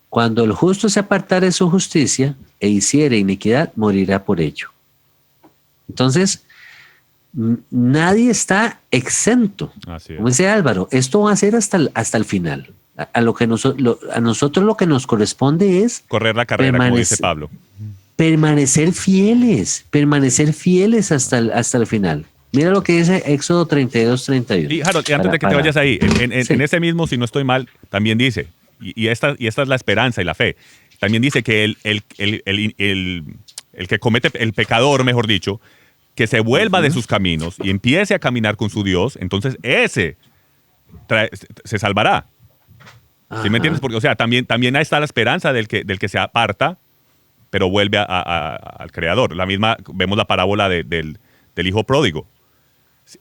Cuando el justo se apartare de su justicia e hiciere iniquidad, morirá por ello. Entonces, nadie está exento. Como dice Álvaro, esto va a ser hasta el final. A nosotros lo que nos corresponde es correr la carrera, como dice Pablo. Permanecer fieles hasta el final. Mira lo que dice Éxodo 32:31. Y Harold, antes de que te vayas ahí, en ese mismo, si no estoy mal, también dice, y esta es la esperanza y la fe, también dice que el que comete, el pecador, mejor dicho, que se vuelva de sus caminos y empiece a caminar con su Dios, entonces ese se salvará. ¿Sí me entiendes? Porque, o sea, también ahí está la esperanza del que se aparta, pero vuelve al Creador. La misma, vemos la parábola del hijo pródigo.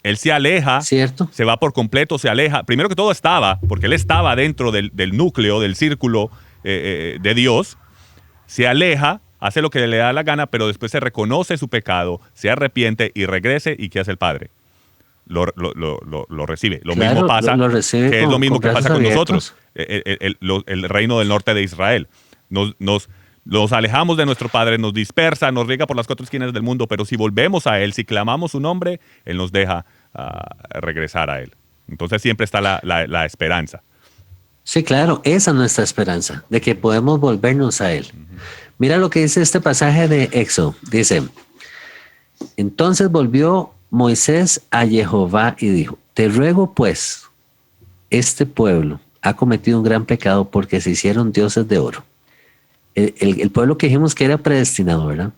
Él se aleja, ¿cierto? Se va por completo, se aleja. Primero que todo porque él estaba dentro del núcleo, del círculo de Dios. Se aleja, hace lo que le da la gana, pero después se reconoce su pecado, se arrepiente y regrese. ¿Y qué hace el Padre? Lo recibe. Lo mismo pasa, que es lo mismo que pasa con nosotros. El reino del norte de Israel. Nos alejamos de nuestro Padre, nos dispersa, nos riega por las cuatro esquinas del mundo, pero si volvemos a Él, si clamamos su nombre, Él nos deja regresar a Él. Entonces siempre está la esperanza. Sí, claro, esa es nuestra esperanza, de que podemos volvernos a Él. Mira lo que dice este pasaje de Éxodo. Dice, entonces volvió Moisés a Jehová y dijo, te ruego pues, este pueblo ha cometido un gran pecado porque se hicieron dioses de oro. El pueblo que dijimos que era predestinado, ¿verdad?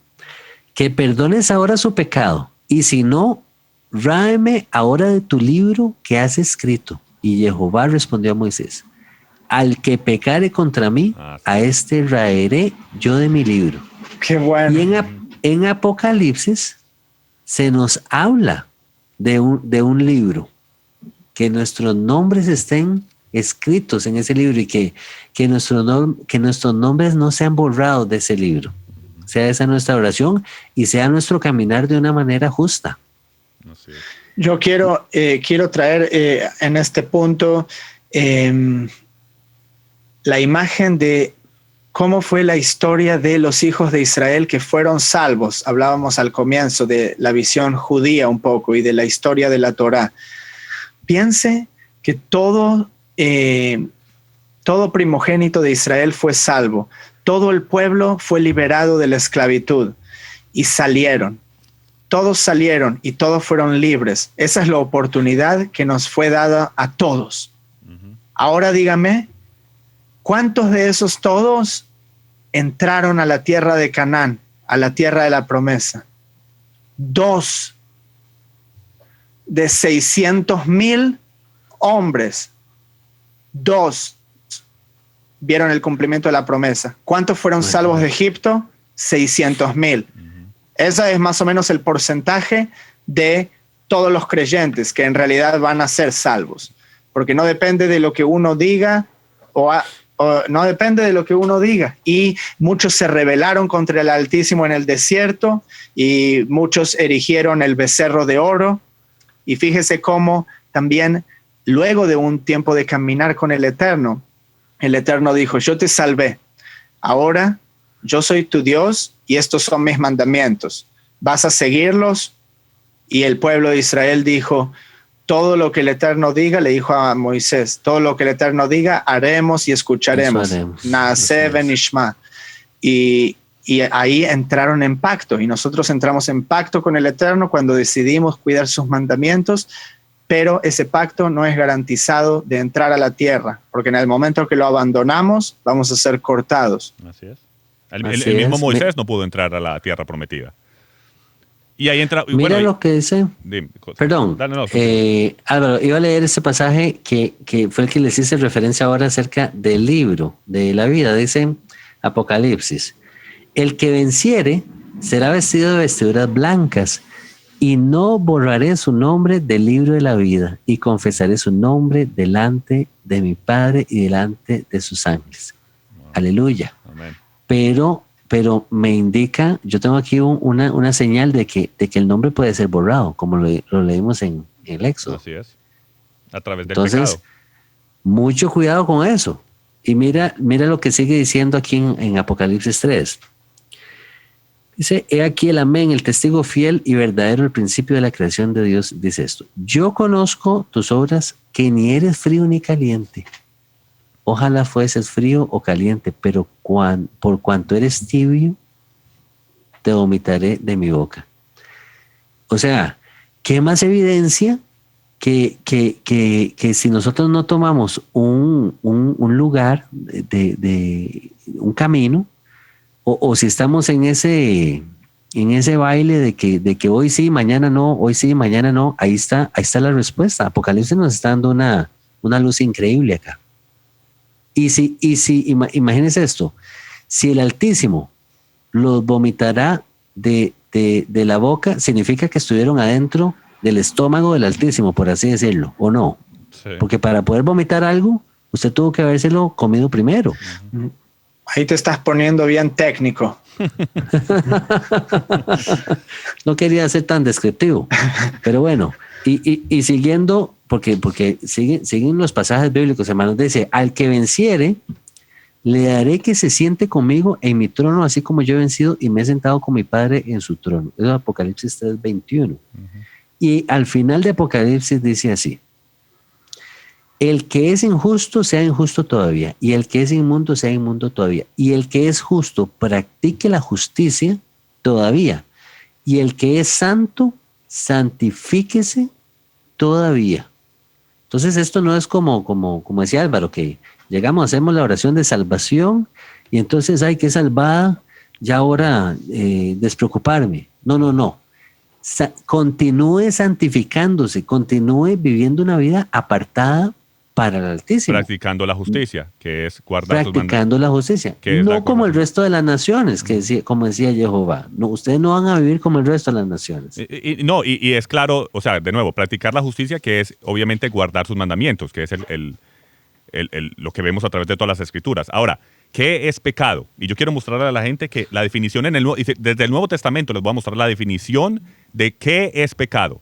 Que perdones ahora su pecado, y si no, ráeme ahora de tu libro que has escrito. Y Jehová respondió a Moisés, al que pecare contra mí, a este raeré yo de mi libro. Qué bueno. Y en Apocalipsis se nos habla de un libro, que nuestros nombres estén escritos en ese libro y que nuestros nombres no sean borrados de ese libro. Sea esa nuestra oración y sea nuestro caminar de una manera justa. Yo quiero traer en este punto la imagen de cómo fue la historia de los hijos de Israel que fueron salvos. Hablábamos al comienzo de la visión judía un poco y de la historia de la Torá. Piense que todo primogénito de Israel fue salvo. Todo el pueblo fue liberado de la esclavitud y salieron. Todos salieron y todos fueron libres. Esa es la oportunidad que nos fue dada a todos. Ahora dígame, ¿cuántos de esos todos entraron a la tierra de Canaán, a la tierra de la promesa? 2 de 600,000 hombres. 2 vieron el cumplimiento de la promesa. ¿Cuántos fueron salvos de Egipto? 600,000. Ese es más o menos el porcentaje de todos los creyentes que en realidad van a ser salvos. Porque no depende de lo que uno diga no depende de lo que uno diga. Y muchos se rebelaron contra el Altísimo en el desierto y muchos erigieron el becerro de oro. Y fíjese cómo también luego de un tiempo de caminar con el Eterno dijo, yo te salvé. Ahora yo soy tu Dios y estos son mis mandamientos. ¿Vas a seguirlos? Y el pueblo de Israel dijo, todo lo que el Eterno diga, le dijo a Moisés, todo lo que el Eterno diga, haremos y escucharemos. Naaseh venishma. Y ahí entraron en pacto, y nosotros entramos en pacto con el Eterno cuando decidimos cuidar sus mandamientos, pero ese pacto no es garantizado de entrar a la tierra, porque en el momento que lo abandonamos, vamos a ser cortados. Así es. El mismo Moisés no pudo entrar a la tierra prometida. Y ahí entra. Mira bueno, lo que dice. Perdón. Álvaro, iba a leer ese pasaje que fue el que les hice referencia ahora acerca del libro de la vida. Dice Apocalipsis: el que venciere será vestido de vestiduras blancas, y no borraré su nombre del libro de la vida, y confesaré su nombre delante de mi Padre y delante de sus ángeles. Wow. Aleluya. Amén. Pero me indica, yo tengo aquí una señal de que el nombre puede ser borrado, como lo leímos en el Éxodo. Así es. A través del Entonces, pecado. Mucho cuidado con eso. Y mira lo que sigue diciendo aquí en Apocalipsis 3. Dice, he aquí el amén, el testigo fiel y verdadero, el principio de la creación de Dios, dice esto. Yo conozco tus obras, que ni eres frío ni caliente. Ojalá fueses frío o caliente, pero por cuanto eres tibio, te vomitaré de mi boca. O sea, ¿qué más evidencia que si nosotros no tomamos un lugar, de un camino, o si estamos en ese baile de que hoy sí, mañana no, hoy sí, mañana no, ahí está la respuesta. Apocalipsis nos está dando una luz increíble acá. Y si imagínense esto, si el Altísimo los vomitará de la boca, significa que estuvieron adentro del estómago del Altísimo, por así decirlo, ¿o no? Sí. Porque para poder vomitar algo, usted tuvo que habérselo comido primero. Ahí te estás poniendo bien técnico. No quería ser tan descriptivo, pero bueno, y siguiendo, porque siguen los pasajes bíblicos, hermanos, dice, al que venciere, le daré que se siente conmigo en mi trono, así como yo he vencido y me he sentado con mi Padre en su trono. Eso es Apocalipsis 3:21. Uh-huh. Y al final de Apocalipsis dice así: el que es injusto sea injusto todavía, y el que es inmundo sea inmundo todavía, y el que es justo practique la justicia todavía, y el que es santo santifíquese todavía. Entonces esto no es como decía Álvaro, que llegamos, hacemos la oración de salvación y entonces hay que salvada, ya ahora despreocuparme. No. Continúe santificándose, continúe viviendo una vida apartada para el Altísimo. Practicando la justicia, que es guardar sus mandamientos. Practicando la justicia. No como el resto de las naciones, como decía Jehová. No, ustedes no van a vivir como el resto de las naciones. Y es claro, o sea, de nuevo, practicar la justicia, que es obviamente guardar sus mandamientos, que es lo que vemos a través de todas las escrituras. Ahora, ¿qué es pecado? Y yo quiero mostrarle a la gente que la definición desde el Nuevo Testamento les voy a mostrar la definición de qué es pecado.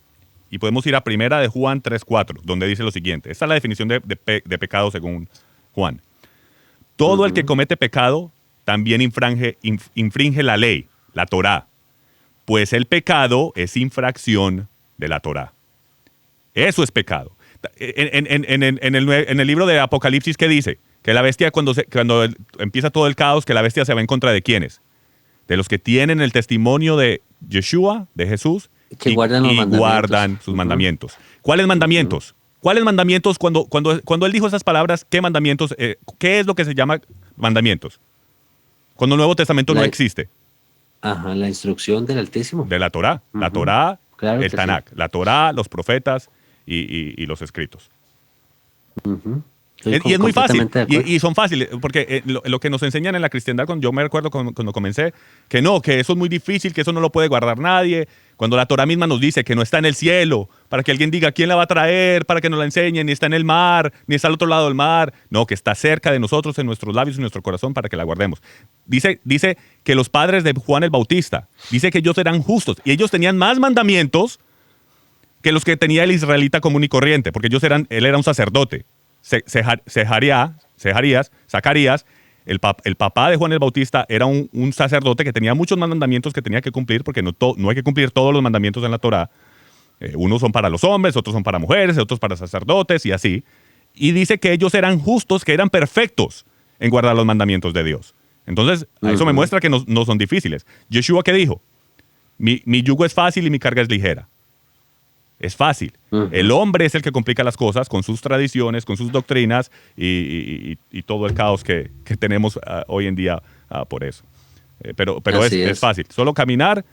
Y podemos ir a Primera de Juan 3:4, donde dice lo siguiente. Esta es la definición de pecado según Juan. Todo el que comete pecado también infringe la ley, la Torá, pues el pecado es infracción de la Torá. Eso es pecado. En el libro de Apocalipsis, ¿qué dice? Que la bestia, cuando empieza todo el caos, que la bestia se va en contra de ¿quiénes? De los que tienen el testimonio de Yeshua, de Jesús, que guardan sus mandamientos. ¿Cuáles mandamientos? ¿Cuáles mandamientos? Cuando él dijo esas palabras, ¿qué mandamientos? ¿Qué es lo que se llama mandamientos? Cuando el Nuevo Testamento no existe. Ajá, la instrucción del Altísimo. De la Torá. La Torá, claro, el Tanakh. Sí. La Torá, los profetas y los escritos. Y es muy fácil, y son fáciles, porque lo que nos enseñan en la cristiandad, yo me recuerdo cuando comencé, que eso es muy difícil, que eso no lo puede guardar nadie, cuando la Torah misma nos dice que no está en el cielo, para que alguien diga quién la va a traer, para que nos la enseñe, ni está en el mar, ni está al otro lado del mar, no, que está cerca de nosotros, en nuestros labios y en nuestro corazón, para que la guardemos. Dice que los padres de Juan el Bautista, dice que ellos eran justos, y ellos tenían más mandamientos que los que tenía el israelita común y corriente, porque él era un sacerdote. Zacarías, el papá de Juan el Bautista, era un sacerdote que tenía muchos mandamientos que tenía que cumplir, porque no hay que cumplir todos los mandamientos en la Torá. Unos son para los hombres, otros son para mujeres, otros para sacerdotes y así. Y dice que ellos eran justos, que eran perfectos en guardar los mandamientos de Dios. Entonces, eso me muestra que no son difíciles. Yeshua, ¿qué dijo? Mi yugo es fácil y mi carga es ligera. Es fácil. El hombre es el que complica las cosas con sus tradiciones, con sus doctrinas y todo el caos que tenemos hoy en día por eso. Pero es fácil. Solo caminar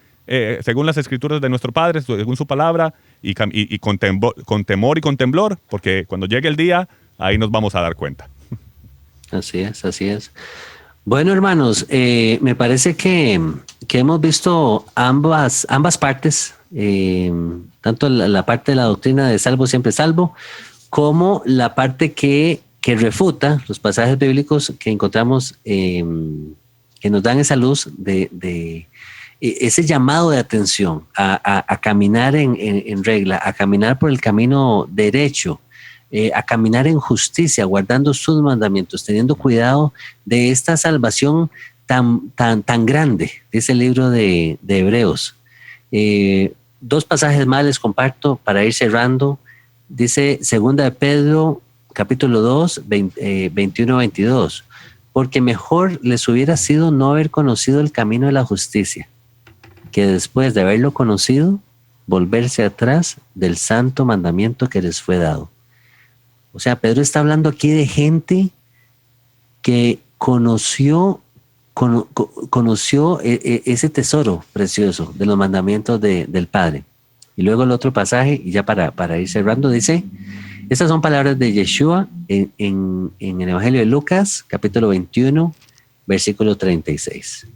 según las escrituras de nuestro Padre, según su palabra, y con temor y con temblor, porque cuando llegue el día, ahí nos vamos a dar cuenta. Así es. Bueno, hermanos, me parece que hemos visto ambas partes, tanto la parte de la doctrina de salvo siempre salvo, como la parte que refuta los pasajes bíblicos que encontramos, que nos dan esa luz de ese llamado de atención a caminar en regla, a caminar por el camino derecho, a caminar en justicia, guardando sus mandamientos, teniendo cuidado de esta salvación tan grande, dice el libro de Hebreos. 2 pasajes más les comparto para ir cerrando. Dice 2 de Pedro, capítulo 2, 21-22. Porque mejor les hubiera sido no haber conocido el camino de la justicia, que después de haberlo conocido, volverse atrás del santo mandamiento que les fue dado. O sea, Pedro está hablando aquí de gente que conoció ese tesoro precioso de los mandamientos del Padre. Y luego el otro pasaje, y ya para ir cerrando, dice, estas son palabras de Yeshua en el Evangelio de Lucas, capítulo 21, versículo 36.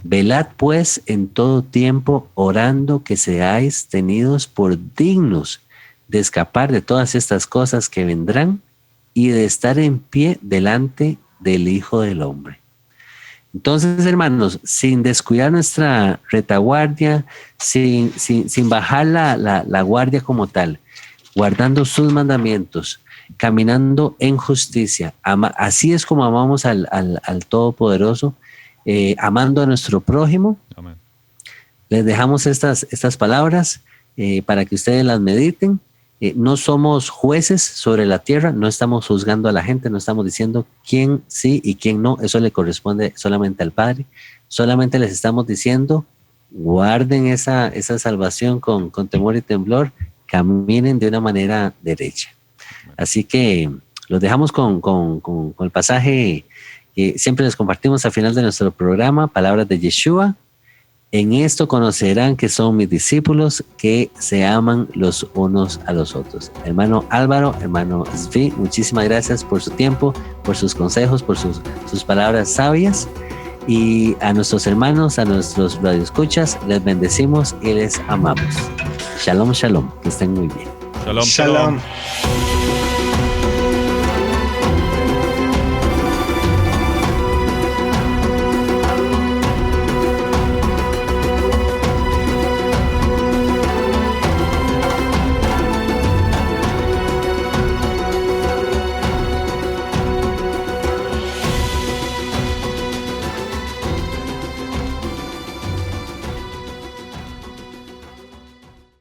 Velad pues en todo tiempo, orando que seáis tenidos por dignos de escapar de todas estas cosas que vendrán y de estar en pie delante del Hijo del Hombre. Entonces, hermanos, sin descuidar nuestra retaguardia, sin bajar la guardia como tal, guardando sus mandamientos, caminando en justicia, así es como amamos al Todopoderoso, amando a nuestro prójimo. Amén. Les dejamos estas palabras para que ustedes las mediten. No somos jueces sobre la tierra, no estamos juzgando a la gente, no estamos diciendo quién sí y quién no, eso le corresponde solamente al Padre. Solamente les estamos diciendo, guarden esa salvación con temor y temblor, caminen de una manera derecha. Así que los dejamos con el pasaje que siempre les compartimos al final de nuestro programa, palabras de Yeshua. En esto conocerán que son mis discípulos, que se aman los unos a los otros. Hermano Álvaro, hermano Zvi, muchísimas gracias por su tiempo, por sus consejos, por sus palabras sabias. Y a nuestros hermanos, a nuestros radioescuchas, les bendecimos y les amamos. Shalom, shalom. Que estén muy bien. Shalom, shalom.